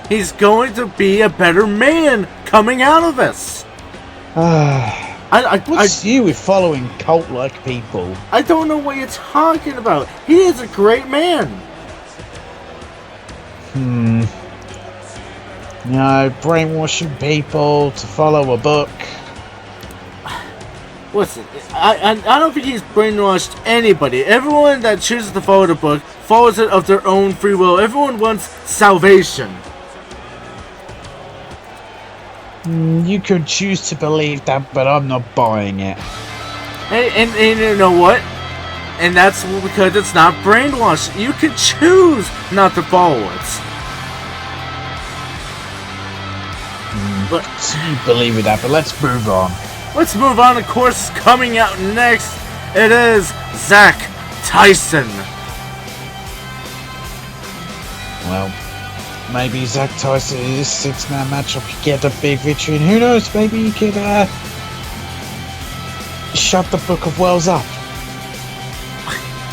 He's going to be a better man coming out of this. What's you with following cult-like people? I don't know what you're talking about. He is a great man. Brainwashing people to follow a book. Listen, I don't think he's brainwashed anybody. Everyone that chooses to follow the book follows it of their own free will. Everyone wants salvation. You could choose to believe that, but I'm not buying it. And you know what? And that's because it's not brainwashed. You can choose not to follow it. But you believe in that, but let's move on. Let's move on. Of course, coming out next, it is Zach Tyson. Well, maybe Zach Tyson in this six-man matchup could get a big victory, and who knows, maybe he could shut the Book of Wells up.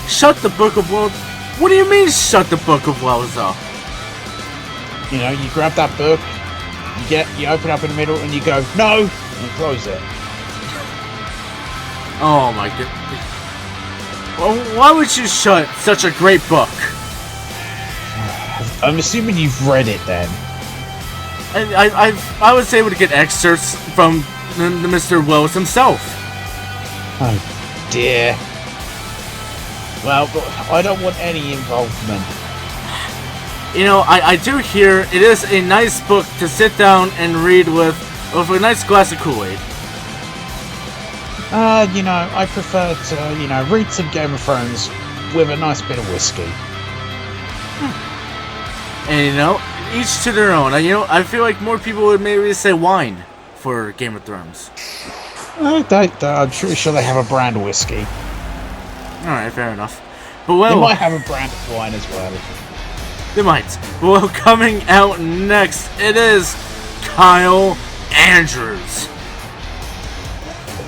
Shut the Book of Wells? What do you mean, shut the Book of Wells up? You know, you grab that book, you open up in the middle, and you go, no, and you close it. Oh my goodness. Well, why would you shut such a great book? I'm assuming you've read it then. I was able to get excerpts from the Mr. Wells himself. Oh dear. Well, I don't want any involvement. You know, I do hear it is a nice book to sit down and read with a nice glass of Kool-Aid. I prefer to, read some Game of Thrones with a nice bit of whiskey. And, each to their own. I feel like more people would maybe say wine for Game of Thrones. I'm pretty sure they have a brand of whiskey. Alright, fair enough. But well, they might have a brand of wine as well. They might. Well, coming out next, it is Kyle Andrews.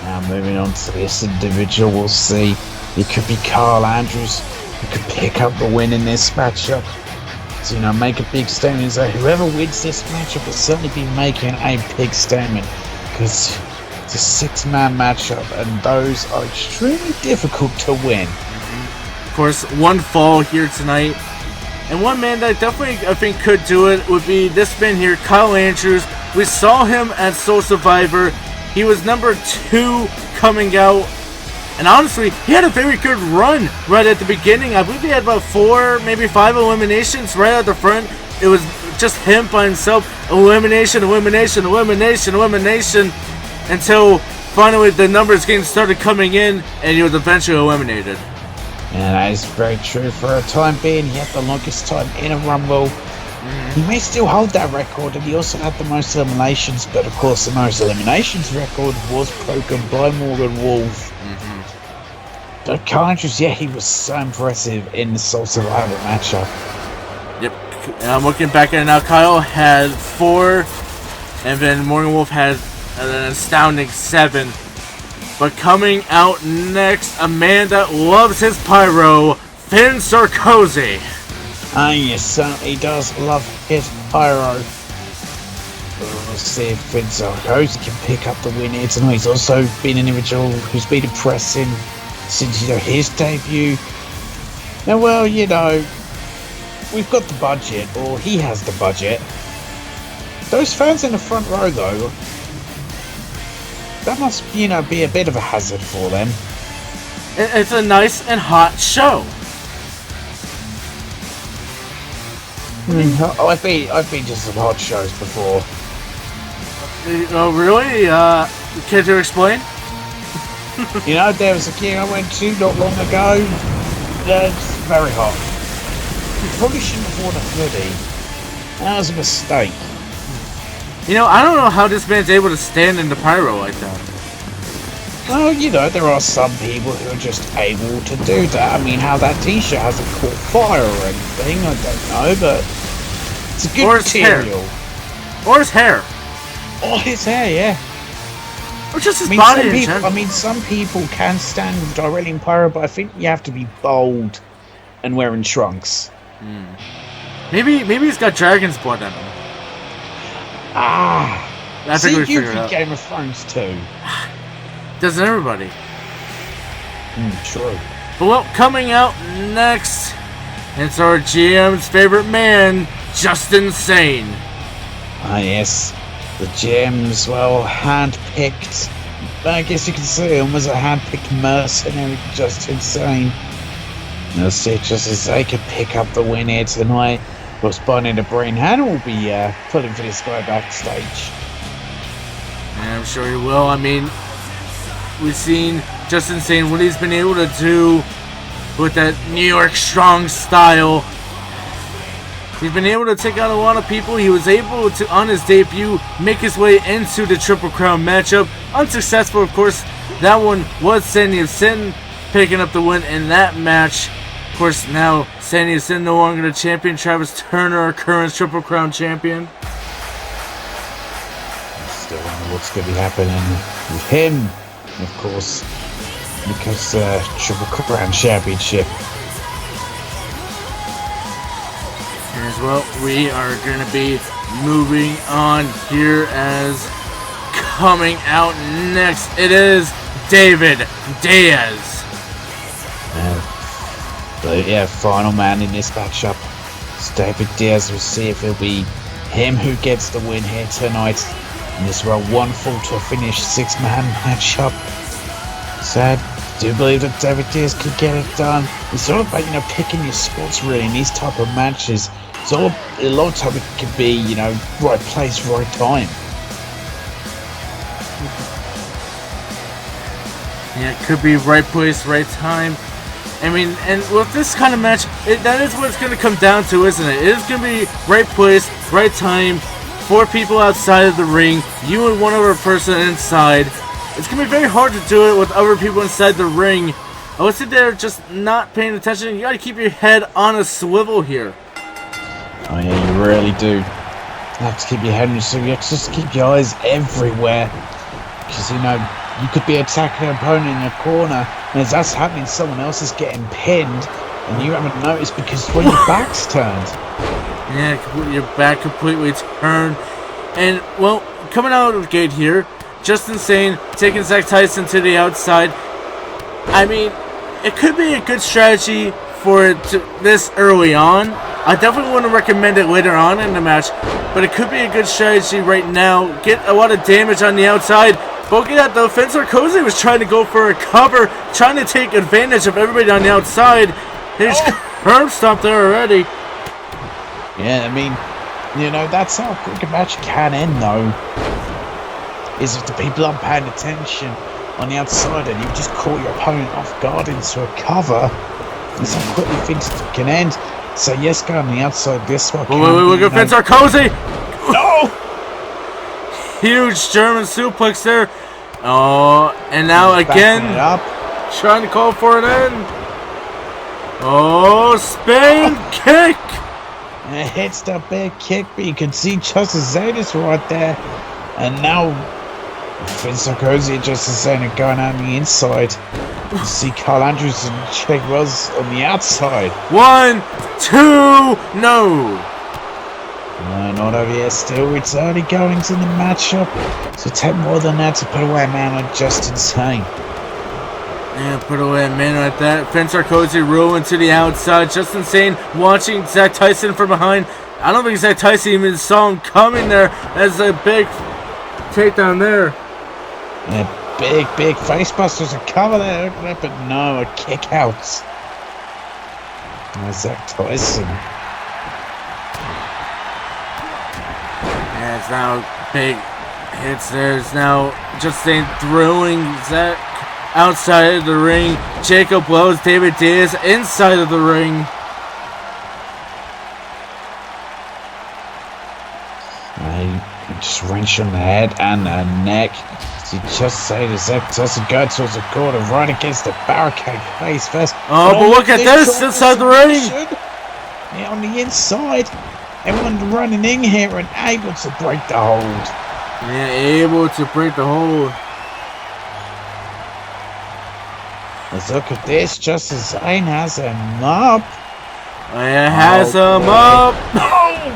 Now moving on to this individual, we'll see. It could be Kyle Andrews who could pick up the win in this matchup. So, make a big statement. So whoever wins this matchup will certainly be making a big statement. Because it's a six-man matchup and those are extremely difficult to win. Of course, one fall here tonight. And one man that definitely, I think, could do it would be this man here, Kyle Andrews. We saw him at Soul Survivor. He was number 2 coming out. And honestly, he had a very good run right at the beginning. I believe he had about 4, maybe 5 eliminations right at the front. It was just him by himself. Elimination, until finally the numbers started coming in and he was eventually eliminated. And that is very true. For a time being, he had the longest time in a Rumble. He may still hold that record, and he also had the most eliminations, but of course the most eliminations record was broken by Morgan Wolf. But Kyle Andrews, he was so impressive in the Soul Survivor matchup. Yep, and I'm looking back at it now. Kyle had 4, and then Morgan Wolf had an astounding 7. But coming out next, a man that loves his pyro, Finn Sarkozy. Yes, certainly does love his pyro. Let's see if Finn Sarkozy can pick up the win here tonight. He's also been an individual who's been impressing since his debut. Now, well, we've got the budget, or he has the budget. Those fans in the front row, though, that must, be a bit of a hazard for them. It's a nice and hot show. I've been to some hot shows before. Oh, really? Can you explain? There was a gig I went to not long ago. It's very hot. You probably shouldn't have worn a hoodie. That was a mistake. I don't know how this man's able to stand in the pyro like that. Well, there are some people who are just able to do that. I mean, how that t-shirt hasn't caught fire or anything, I don't know, but it's a good material. Or his hair. Or his hair, yeah. Or just his body in people, general. some people can stand directly in pyro, but I think you have to be bold and wearing trunks. Maybe he's got dragon's blood in him. I think we figured it out. Game of Thrones too. Doesn't everybody? True. But well, coming out next, it's our GM's favorite man, Justin Sane. Yes. The GM's, well, hand-picked. I guess you could say him was a hand-picked mercenary, just insane. Let's see, just as they could pick up the win here tonight. Well, Spawning the Brain Hand will be pulling for this guy backstage. And I'm sure he will. I mean, we've seen Justin Sane, what he's been able to do with that New York strong style. He's been able to take out a lot of people. He was able to, on his debut, make his way into the Triple Crown matchup. Unsuccessful, of course. That one was Sandy of Sin picking up the win in that match. Of course, now Sandy of Sin no longer the champion. Travis Turner, our current Triple Crown champion. Still don't know what's going to be happening with him, of course, because Triple Crown Championship. As well, we are going to be moving on here as coming out next, it is David Diaz. But yeah, final man in this matchup. It's David Diaz. We'll see if it'll be him who gets the win here tonight. In this round 1 full to a finish 6-man matchup. So I do believe that David Diaz could get it done. It's all about, picking your spots really in these type of matches. It's all, a lot of time it could be, right place, right time. Yeah, it could be right place, right time. I mean, and with this kind of match, that is what it's going to come down to, isn't it? It is going to be right place, right time, 4 people outside of the ring, you and one other person inside. It's going to be very hard to do it with other people inside the ring. I would sit there just not paying attention. You got to keep your head on a swivel here. Oh yeah, you really do. You have to keep your head on your swivel. You have to just keep your eyes everywhere. Because, you could be attacking an opponent in your corner, and as that's happening, someone else is getting pinned, and you haven't noticed because your back's turned. Yeah, your back completely turned. And, well, coming out of the gate here, Justin Sane taking Zach Tyson to the outside. I mean, it could be a good strategy for it this early on. I definitely wouldn't recommend it later on in the match, but it could be a good strategy right now. Get a lot of damage on the outside. But look at that, though. Fencer Cozy was trying to go for a cover, trying to take advantage of everybody on the outside. There's curb stop there already. Yeah, I mean, that's how quick a match can end, though. Is if the people aren't paying attention on the outside and you just caught your opponent off guard into a cover. That's how quickly things can end. So yes, go on the outside this one. Wait, look at Fencer Cozy! No! Huge German suplex there. Oh, and now again, trying to call for an end. Oh, Spain kick! It hits the big kick, but you can see Justice Zadis right there. And now, Vince Sarkozy and Justice Zadis going out on the inside. You see Carl Andrews and Jake Wells on the outside. 1, 2, no! No, not over yet. Still, it's early goings in the matchup. So take more than that to put away a man like Justin Sane. Yeah, put away a man like that. Vince Sarkozy rolling to the outside. Justin Sane watching Zach Tyson from behind. I don't think Zach Tyson even saw him coming there. As a big takedown there. Yeah, big facebusters a cover there, but no, a kick out. Zach Tyson. Yeah, it's now big hits there. It's now Justin throwing Zach outside of the ring. Jacob blows David Diaz inside of the ring. Just wrench on the head and the neck. So you just say to Zach Tyson go towards the corner, right against the barricade face first. Oh, but look at this inside the ring. Yeah, on the inside. Everyone running in here and able to break the hold. Yeah, able to break the hold. Let's look at this. Justice Zane has him up. It has him up. Oh,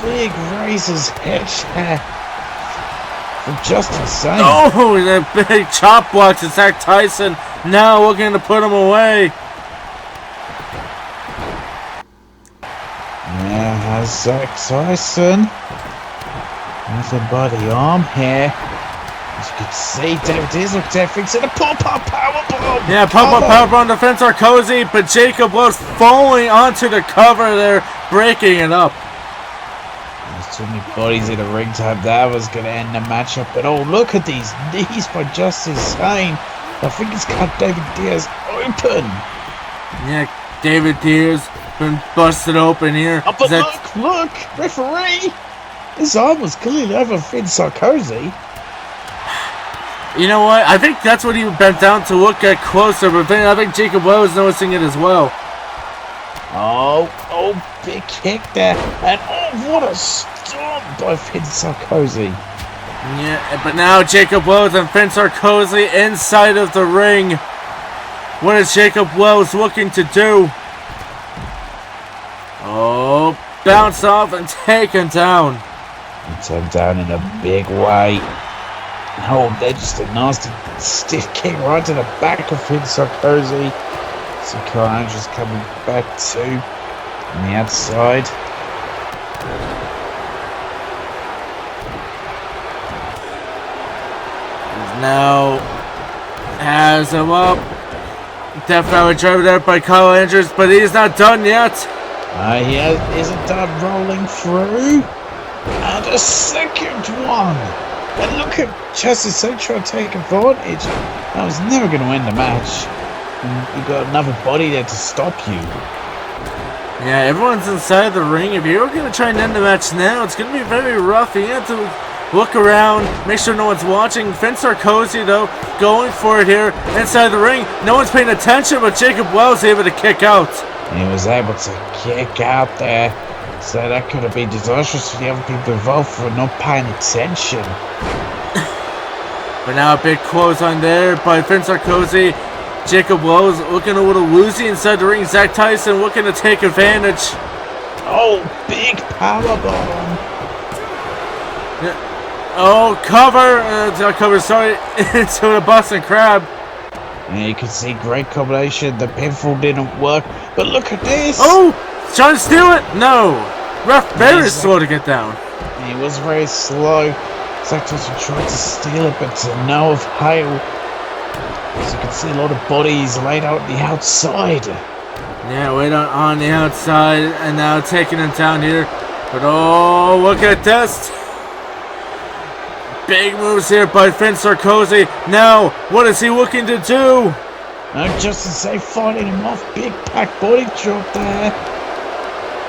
big Razor's head shot from Justice Zane. Oh, the big chop block to Zach Tyson. Now looking to put him away. Yeah, has Zach Tyson. Nothing by the arm here. As you can see, David Diaz looks there, fixing a pop-up powerbomb. Yeah, pop-up powerbomb to Vince Sarkozy, but Jacob was falling onto the cover there, breaking it up. There's too many bodies in the ring to have that was going to end the matchup. But oh, look at these knees by Justice Zane. I think it's got David Diaz open. Yeah, David Diaz been busted open here. Oh, but look, referee. His arm was clearly over Vince Sarkozy. You know what? I think that's what he bent down to look at closer, but then I think Jacob Wells was noticing it as well. Oh, big kick there. And oh, what a stomp by Vince Sarkozy. Yeah, but now Jacob Wells and Vince Sarkozy inside of the ring. What is Jacob Wells looking to do? Oh, bounce off and taken down. It's him down in a big way. Oh, they're just a nasty stiff kick right to the back of Vince Sarkozy. So Kyle Andrews coming back to on the outside. Now has him up. Death Valley driver there by Kyle Andrews, but he's not done yet. He isn't done rolling through. And a second one. And look at Justice Zane trying to take advantage. That was never going to win the match. And you got another body there to stop you. Yeah, everyone's inside the ring. If you're going to try and end the match now, it's going to be very rough. You have to look around, make sure no one's watching. Vince Sarkozy, though, going for it here inside the ring. No one's paying attention, but Jacob Wells able to kick out. He was able to kick out there. So that could have been disastrous for the other people involved for not paying attention. But now a big clothesline there by Vince Sarkozy. Jacob Wells looking a little woozy inside the ring. Zach Tyson looking to take advantage. Oh, big powerbomb. Oh, cover, sorry, into the Boston Crab. Yeah, you can see great combination. The pinfall didn't work, but look at this. Oh, trying to steal it? No. Ref very slow to get down. He was very slow. Zach Tyson tried to steal it, but to no avail. As you can see, a lot of bodies laid out on the outside. Yeah, wait on the outside, and now taking him down here. But oh, look at this. Big moves here by Vince Sarkozy. Now, what is he looking to do? Justice Zane fighting him off. Big pack body drop there.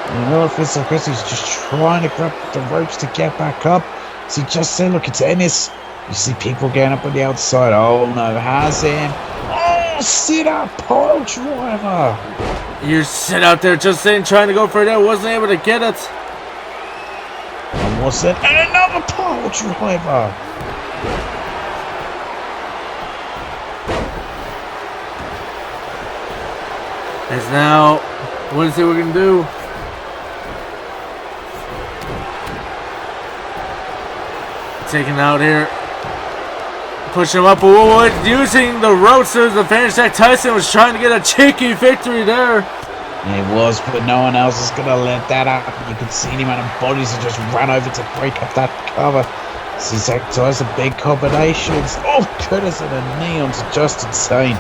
You know, Vince Sarkozy's just trying to grab the ropes to get back up. See, Justice Zane, look, it's Ennis. You see people getting up on the outside. Oh no, has him. Oh, sit up, pile driver. You sit out there, just saying, trying to go for it out, wasn't able to get it. And what's that? And another pile driver. As now, what is it we're gonna do? Taking out here. Pushing him up a little bit, using the ropes as the finish. Zach Tyson was trying to get a cheeky victory there. It was, but no one else is going to let that happen. You can see the amount of bodies that just ran over to break up that cover. See Zach Tyson, big combinations. Oh, goodness, and a knee onto Justice Zane.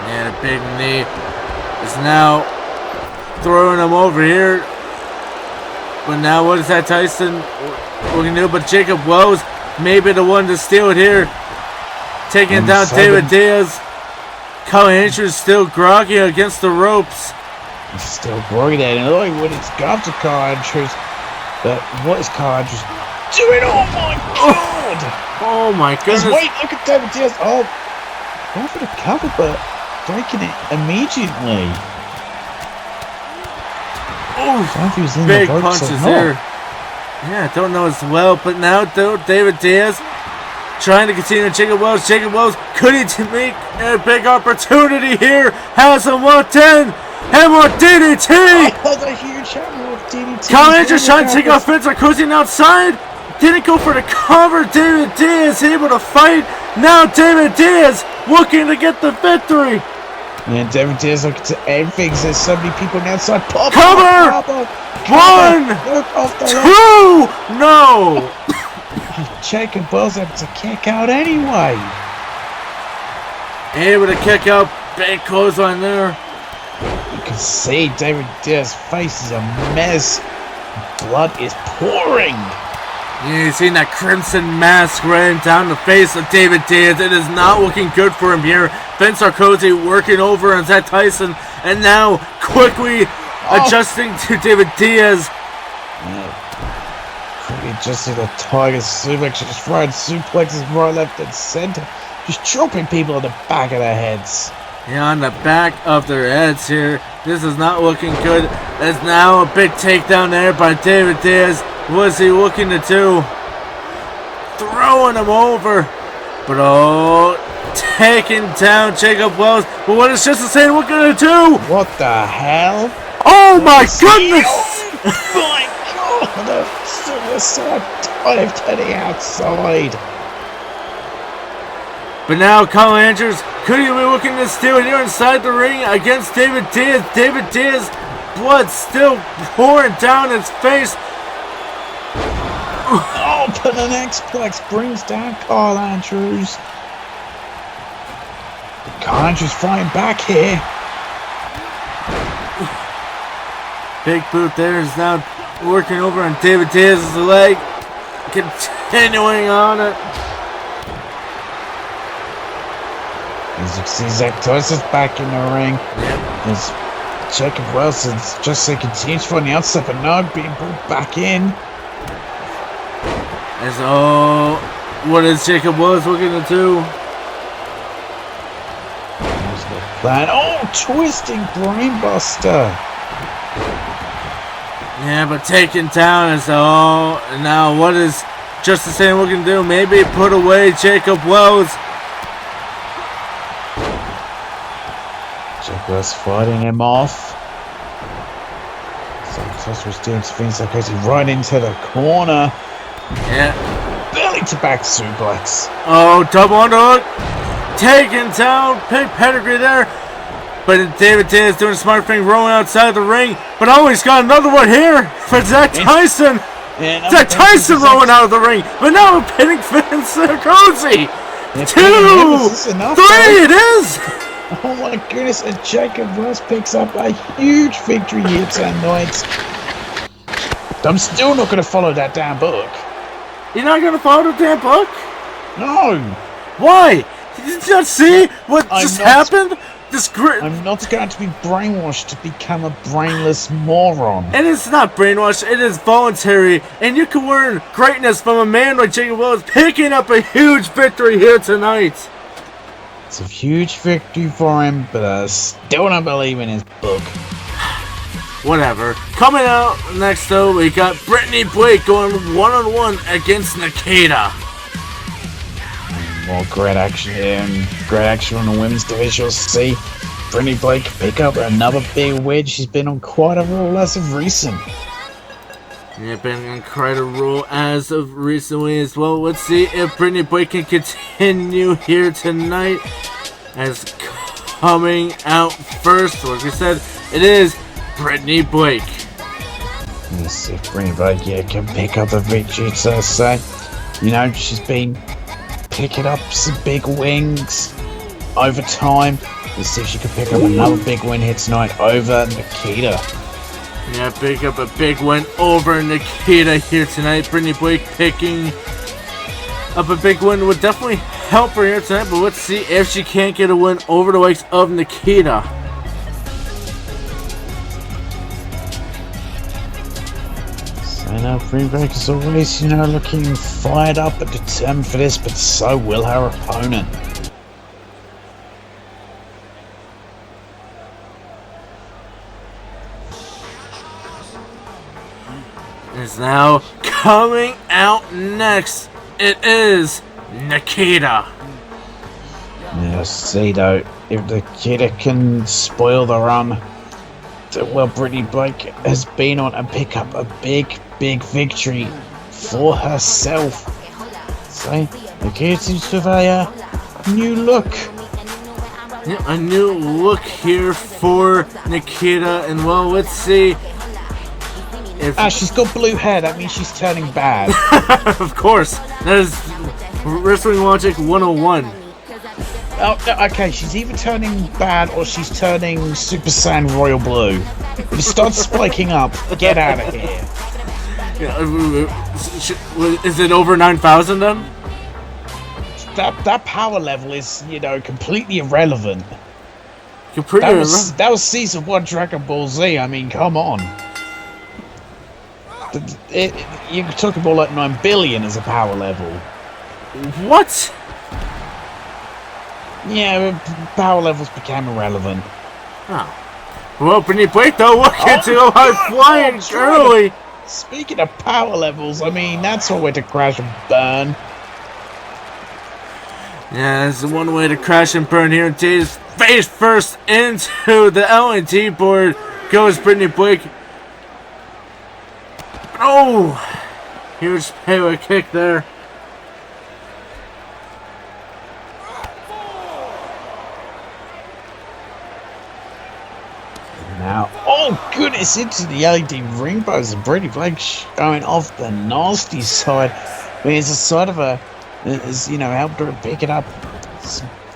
Yeah, the big knee is now throwing him over here. But now what is that Tyson looking to do? But Jacob Wells may be the one to steal it here. Taking down David Diaz. Kyle Andrews still groggy against the ropes. He's still groggy there. And look when it's gone to Kyle Andrews. But what is Kyle Andrews doing? Oh my god! Oh my goodness. Wait, look at David Diaz. Oh, going for the cover, but breaking it immediately. Oh, big punches there. Yeah, I don't know as well. But now David Diaz trying to continue Jacob Wells. Jacob Wells could he make a big opportunity here? Has him locked in. Hammer DDT! Oh, the huge hammer DDT. Kyle Andrews trying to take off Spencer Cousins outside. Didn't go for the cover. David Diaz able to fight. Now David Diaz looking to get the victory. And David Diaz looking to end things. There's so many people on the outside. Pop, Cover! One! Two! No! Jacob Wells able to kick out anyway. Able to kick out. Big clothesline there. You can see David Diaz's face is a mess. Blood is pouring. Yeah, you seen that crimson mask running down the face of David Diaz. It is not looking good for him here. Ben Sarkozy working over on Zach Tyson, and now quickly adjusting to David Diaz. Quickly adjusting the Tiger suplex, just throwing suplexes right, left, and center, just dropping people on the back of their heads. Yeah, on the back of their heads here. This is not looking good. There's now a big takedown there by David Diaz. What's he looking to do? Throwing him over. But taking down Jacob Wells. But what is Just the Same looking to do? What the hell? Oh my goodness! Oh my god! The suicide dive to the outside. But now Kyle Andrews, could he be looking to steal it here inside the ring against David Diaz? David Diaz, blood still pouring down his face. Oh, but an X-Plex brings down Kyle Andrews. Kyle Andrews fighting back here. Big boot there is now working over on David Diaz's leg. Continuing on it. As you can see, Zach Tyson's back in the ring. As Jacob Wells just continues from the outside, but now being brought back in. As what is Jacob Wells looking to do? There's the plan. Oh, twisting brainbuster. Yeah, but taken down as now what is Just the Same looking to do? Maybe put away Jacob Wells. Jacob Wells fighting him off. So Toss doing things like he's right into the corner. Yeah. Belly to back suplex. Oh, double underhook. Taken down. Big pedigree there. But David Diaz doing a smart thing, rolling outside the ring. But he's got another one here for Zach Tyson. Zach Tyson rolling out of the ring. But now we're pinning Finn Sarkozy. 2, 3, it is. Oh my goodness, and Jacob Wells picks up a huge victory here tonight. I'm still not going to follow that damn book. You're not going to follow the damn book? No. Why? Did you not see what just happened? I'm not going to be brainwashed to become a brainless moron. And it's not brainwashed, it is voluntary. And you can learn greatness from a man like Jacob Wells picking up a huge victory here tonight. It's a huge victory for him, but I still don't believe in his book. Whatever. Coming out next, though, we got Brittany Blake going one-on-one against Nikita. More great action here, and great action on the women's division. You'll see Brittany Blake pick up another big win. She's been on quite a roll as of recent. Yeah, been on quite a roll as of recently as well. Let's see if Brittany Blake can continue here tonight. As coming out first, like we said, it is Brittany Blake. Let's see if Brittany Blake can pick up a victory. So she's been picking up some big wins over time. Let's see if she can pick up another big win here tonight over Nikita. Yeah, pick up a big win over Nikita here tonight. Brittany Blake picking up a big win would definitely help her here tonight, but let's see if she can't get a win over the likes of Nikita. So now Brittany Blake is always, looking fired up and determined for this, but so will her opponent. Is now coming out next. It is Nikita. Yeah, see though, if Nikita can spoil the run that Brittany Blake has been on and pick up a big victory for herself. So Nikita seems to have a new look. Yeah, a new look here for Nikita, and well, let's see if... she's got blue hair, that means she's turning bad. Of course, that is Wrestling Logic 101. Oh, okay, she's either turning bad or she's turning Super Saiyan Royal Blue. If you start spiking up, get out of here. Yeah, is it over 9,000 then? That power level is, completely irrelevant. That was season 1 Dragon Ball Z. I mean, come on. You could talk about like 9 billion as a power level. What? Yeah, power levels became irrelevant. Oh. Well, Brittany Blake though, look at you high flying early. Speaking of power levels, I mean, that's one way to crash and burn. Yeah, that's one way to crash and burn here. Face first into the L&D board goes Brittany Blake. Oh! Huge payload kick there. Now, oh goodness, into the LED ring post, and Brittany Blake going off the nasty side. I mean, it's a side of her has, helped her pick it up,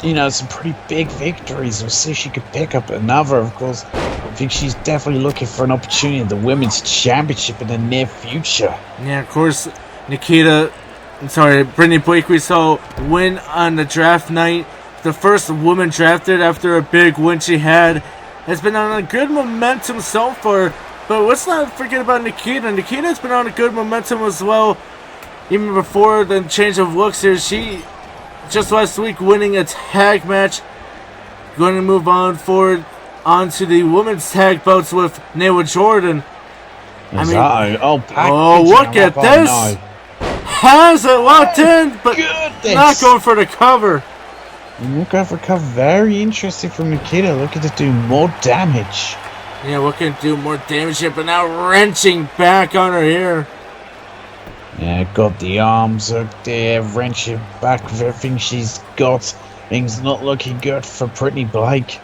some pretty big victories. We'll see if she could pick up another, of course. I think she's definitely looking for an opportunity in the Women's Championship in the near future. Yeah, of course, Brittany Blake we saw win on the draft night. The first woman drafted after a big win she had. Has been on a good momentum so far. But let's not forget about Nikita. Nikita's been on a good momentum as well. Even before the change of looks here, she just last week winning a tag match. Going to move on forward onto the women's tag belts with Neil Jordan. Look at this! No. Has it locked in, but not going for the cover. Going for cover. Very interesting from Nikita. Looking to do more damage. Yeah, looking to do more damage here, but now wrenching back on her here. Yeah, got the arms hooked there, wrenching back with everything she's got. Things not looking good for Brittany Blake.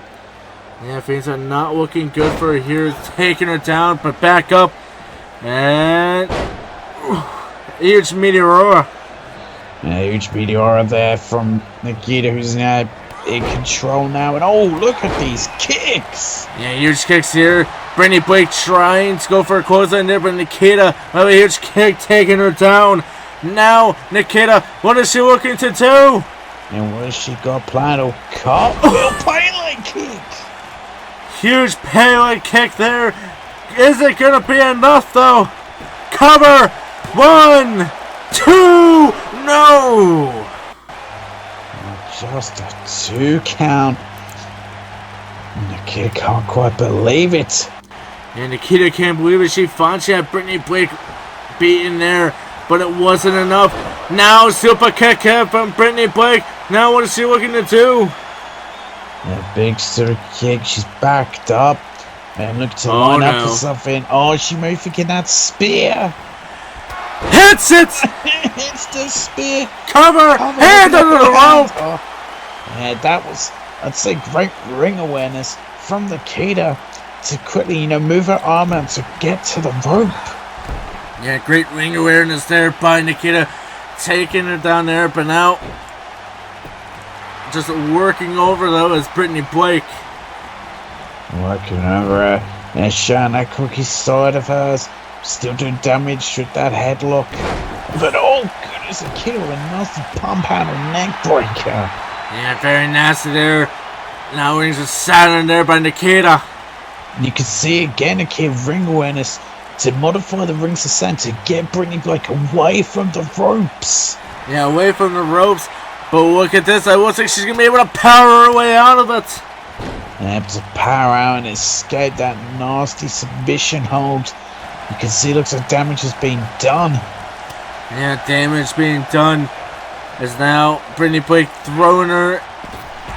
Yeah, things are not looking good for her here. Taking her down, but back up. And huge Meteora. Yeah, huge Meteora there from Nikita, who's now in control now. And oh, look at these kicks. Yeah, huge kicks here. Brittany Blake trying to go for a clothesline there, but Nikita, a huge kick taking her down. Now, Nikita, what is she looking to do? And what has she got planned? Oh, cartwheel payload kick. Huge payload kick there. Is it going to be enough, though? Cover. 1, 2, no. Just a 2 count. Nikita can't quite believe it. And Nikita can't believe it. She thought she had Brittany Blake beaten there, but it wasn't enough. Now super kick from Brittany Blake. Now what is she looking to do? A big super kick. She's backed up and look to line up for something. Oh, she may forget that spear. Hits it. Hits the spear. Cover. Hand under the rope. Oh. Yeah, that was, I'd say, great ring awareness from Nikita to quickly, move her arm out to get to the rope. Yeah, great ring awareness there by Nikita, taking her down there, but now just working over though is Brittany Blake. Working over her and showing that cookie side of hers, still doing damage with that headlock. But oh goodness, Nikita with a nasty pump handle neck breaker. Yeah, very nasty there. Now rings are sat in there by Nikita. You can see again Nikita ring awareness to modify the rings of sand to get Brittany Blake away from the ropes. Yeah, away from the ropes. But look at this. I looks like she's going to be able to power her way out of it. Able to power out and escape that nasty submission hold. You can see looks like damage has been done. Yeah, damage being done. As now Brittany Blake throwing her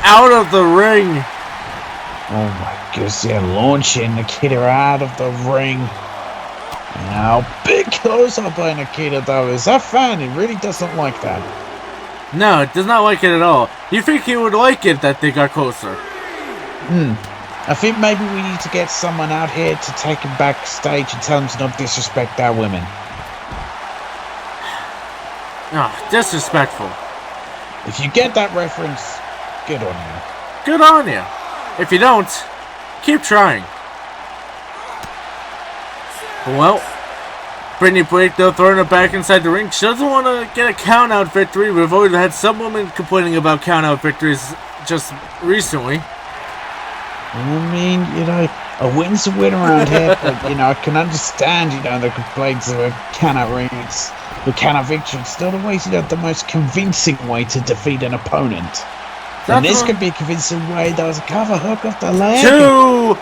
out of the ring. Oh my goodness, they're launching Nikita out of the ring. Now, big close-up by Nikita though. Is that fan? He really doesn't like that. No, it does not like it at all. You think he would like it that they got closer? I think maybe we need to get someone out here to take him backstage and tell him to not disrespect our women. Disrespectful. If you get that reference, good on you. Good on you. If you don't, keep trying. Well, Brittany Blake, though, throwing her back inside the ring. She doesn't want to get a count-out victory. We've already had some women complaining about count-out victories just recently. I mean, a win's a win around here, but, I can understand, the complaints of a count-out rings, the count-out victory. It's still always, the most convincing way to defeat an opponent. And this could be a convincing way. That was a cover hook off the leg. 2,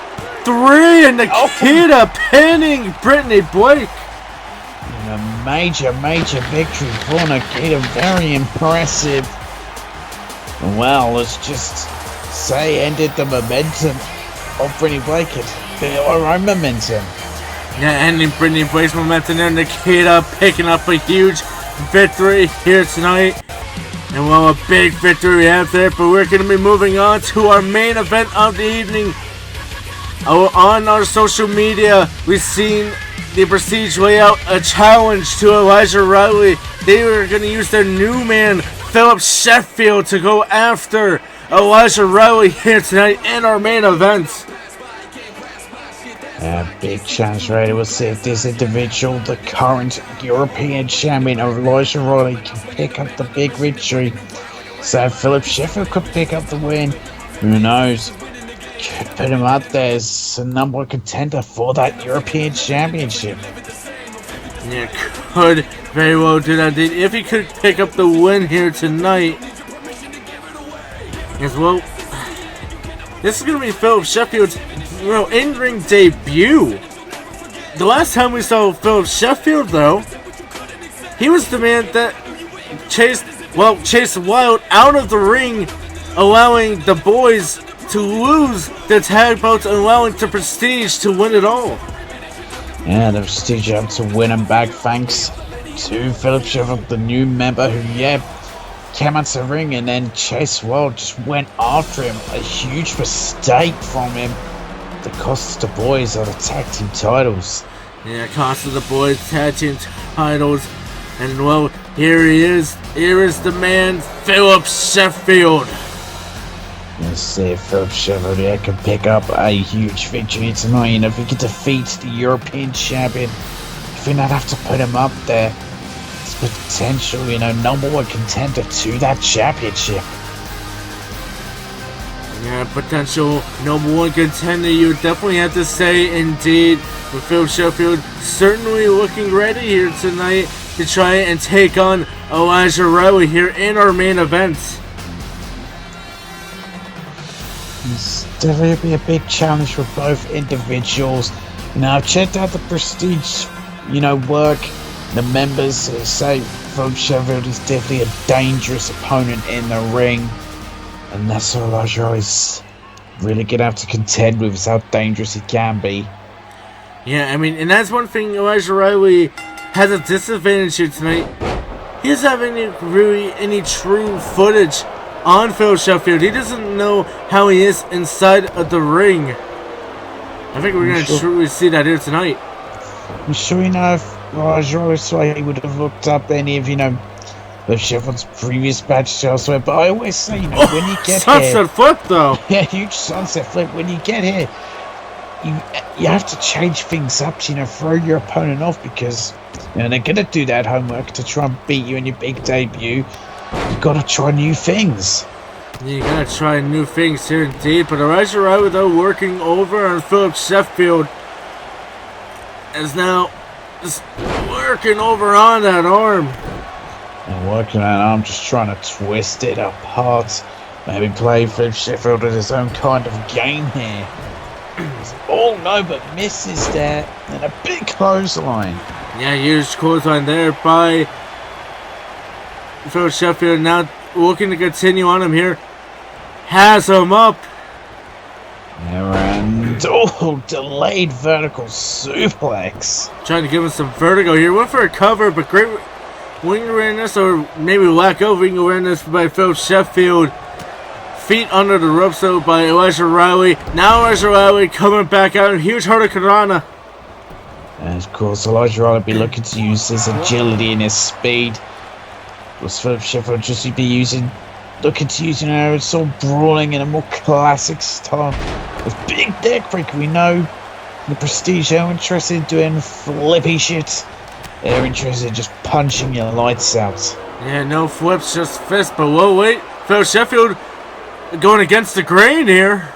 3, and Nikita pinning Brittany Blake. And a major victory for Nikita. Very impressive. Well, let's just say ended the momentum of Brittany Blake. Our own momentum. Yeah, ending Brittany Blake's momentum there. Nikita picking up a huge victory here tonight. And well, a big victory we have there, but we're going to be moving on to our main event of the evening. On our social media, we've seen the Prestige lay out a challenge to Elijah Riley. They were going to use their new man, Philip Sheffield, to go after Elijah Riley here tonight in our main event. Big chance, right? We'll see if this individual, the current European champion of Elijah Riley, can pick up the big victory. So Philip Sheffield could pick up the win. Who knows? Could put him out there as a number one contender for that European championship. Yeah, could very well do that if he could pick up the win here tonight. As well, this is going to be Philip Sheffield's in-ring debut. The last time we saw Philip Sheffield, though, he was the man that chased Wild out of the ring, allowing the boys to lose their tag belts and allowing the Prestige to win it all. Yeah, the Prestige have to win him back thanks to Philip Sheffield, the new member who, came out to the ring and then Chase Wild just went after him. A huge mistake from him. The cost of the boys are the tag team titles. Yeah, cost of the boys tag team titles. And well, here he is. Here is the man, Philip Sheffield. Let's see if Philip Sheffield can pick up a huge victory tonight. And if he can defeat the European champion, I think I'd have to put him up there. It's potential, number one contender to that championship. Yeah, potential number one contender, you definitely have to say, indeed. With Phil Sheffield certainly looking ready here tonight to try and take on Elijah Riley here in our main event. It's definitely be a big challenge for both individuals. Now, I've checked out the Prestige, work. The members say Phil Sheffield is definitely a dangerous opponent in the ring. And that's what Elijah Riley's really going to have to contend with, is how dangerous he can be. Yeah, I mean, and that's one thing Elijah Riley has a disadvantage here tonight. He doesn't have any true footage on Phil Sheffield. He doesn't know how he is inside of the ring. I think we're going to truly see that here tonight. I'm sure if Elijah Riley would have looked up any of, the Sheffield's previous matches elsewhere, but I always say, when you get sunset here... flip, though! Yeah, huge sunset flip. When you get here, you have to change things up to, throw your opponent off, because, they're going to do that homework to try and beat you in your big debut. You've got to try new things. You got to try new things here, indeed, but Elijah Riley, though, working over on Philip Sheffield, is now just working over on that arm. And working on arm, just trying to twist it apart. Maybe play Philip Sheffield with his own kind of game here. Oh no, but misses there. And a big clothesline. Yeah, huge clothesline there by Phil Sheffield now looking to continue on him here. Has him up. And delayed vertical suplex. Trying to give him some vertigo here. Went for a cover, but great wing awareness, or maybe lack of wing awareness by Phil Sheffield. Feet under the ropes though by Elijah Riley. Now Elijah Riley coming back out. Huge Hurricanrana. And of course, Elijah Riley will be looking to use his agility and his speed. Was Philip Sheffield just looking to use sort of brawling in a more classic style with big deck break. We know the Prestige are interested in doing flippy shit. They're interested in just punching your lights out. Yeah, no flips, just fists. But whoa, wait, Phil Sheffield going against the grain here.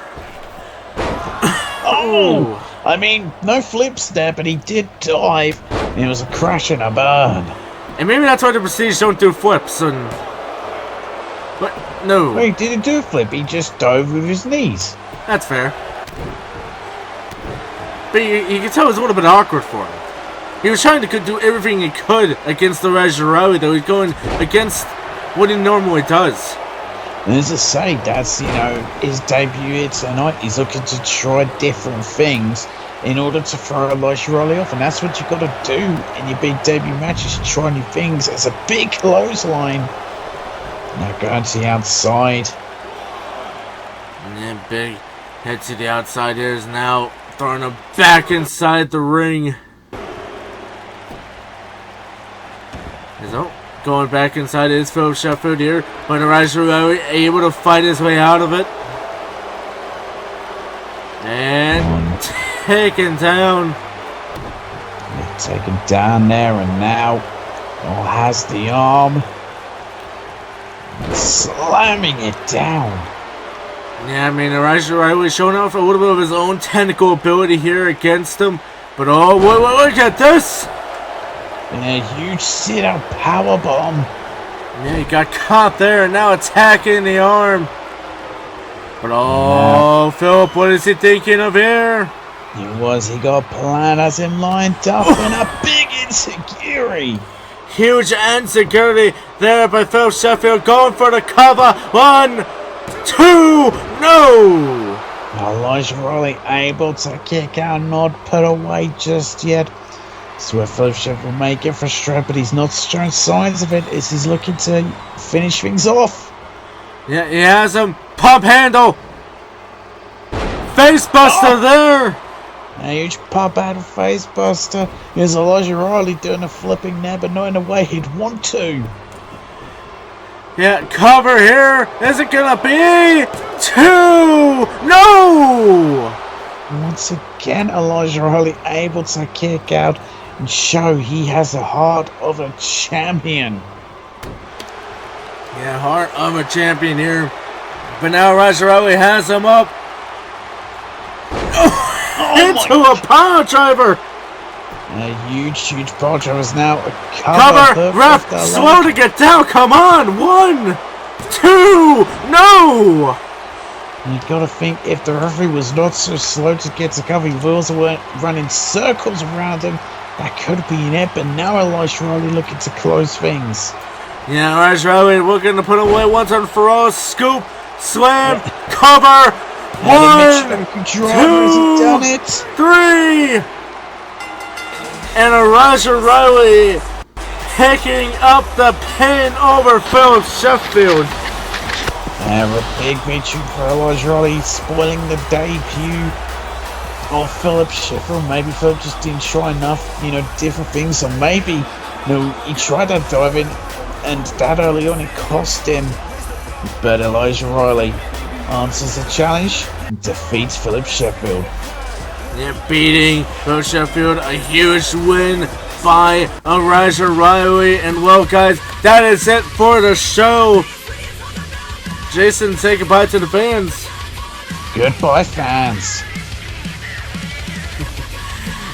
Oh, I mean, no flips there, but he did dive. It was a crash and a burn. And maybe that's why the Prestige don't do flips. And but no, Well, he didn't do a flip. He just dove with his knees. that's fair. But you can tell it was a little bit awkward for him. He was trying to do everything he could against the Rajarawi, though. He's going against what he normally does. And as I say, that's, his debut here tonight. He's looking to try different things in order to throw Elijah Riley off. And that's what you've got to do in your big debut matches. Try new things. It's a big clothesline. Now going to the outside. And then big head to the outside here is now throwing him back inside the ring. Going back inside is Phil Sheffield here, but Elijah able to fight his way out of it. And taken down. Taken down there, and now has the arm. Slamming it down. Yeah, I mean, Elijah Riley showing off a little bit of his own technical ability here against him. But oh, look at this! And a huge sit-out powerbomb. Yeah, he got caught there and now attacking the arm. But oh, Philip, what is he thinking of here? He got a plan as him lined up and a big insecurity. Huge insecurity there by Phil Sheffield, going for the cover. 1, 2, no! Elijah Riley able to kick out, not put away just yet. So where Philip Sheffield may get frustrated, but he's not showing signs of it as he's looking to finish things off. Yeah, he has him. Pump handle. Face buster there. A huge pop out of facebuster. Here's Elijah Riley doing a flipping there, but not in a way he'd want to. Yeah, cover here. Is it gonna be 2? No! Once again, Elijah Riley able to kick out and show he has the heart of a champion. Yeah, heart of a champion here. But now Elijah Riley has him up. Into a power driver. A huge power driver is now a cover. Ref, slow to get down. Come on. 1, 2, no. You gotta think, if the referee was not so slow to get to cover, he also weren't running circles around him, that could be an it. But now Elijah Riley looking to close things. Yeah, Elijah Riley looking to put away once and for all. Scoop, slam, cover. 1, 2, 3. And Elijah Riley picking up the pin over Philip Sheffield. And a big victory for Elijah Riley, spoiling the debut of Philip Sheffield. Maybe Philip just didn't try enough, different things. So maybe, he tried that diving, and that early on it cost him. But Elijah Riley answers the challenge and defeats Philip Sheffield. Yeah, beating Philip Sheffield, a huge win by Elijah Riley. And well, guys, that is it for the show. Jason, say goodbye to the fans. Goodbye, fans.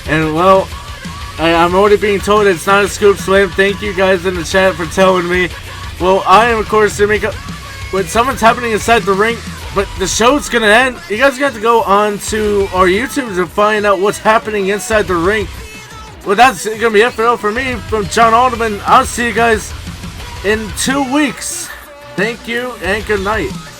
And well, I'm already being told it's not a scoop slam. Thank you guys in the chat for telling me. Well, I am, of course, to make up when something's happening inside the ring, but the show's gonna end. You guys got to go on to our YouTube to find out what's happening inside the ring. Well, that's gonna be it for me, from John Alderman. I'll see you guys in 2 weeks. Thank you and good night.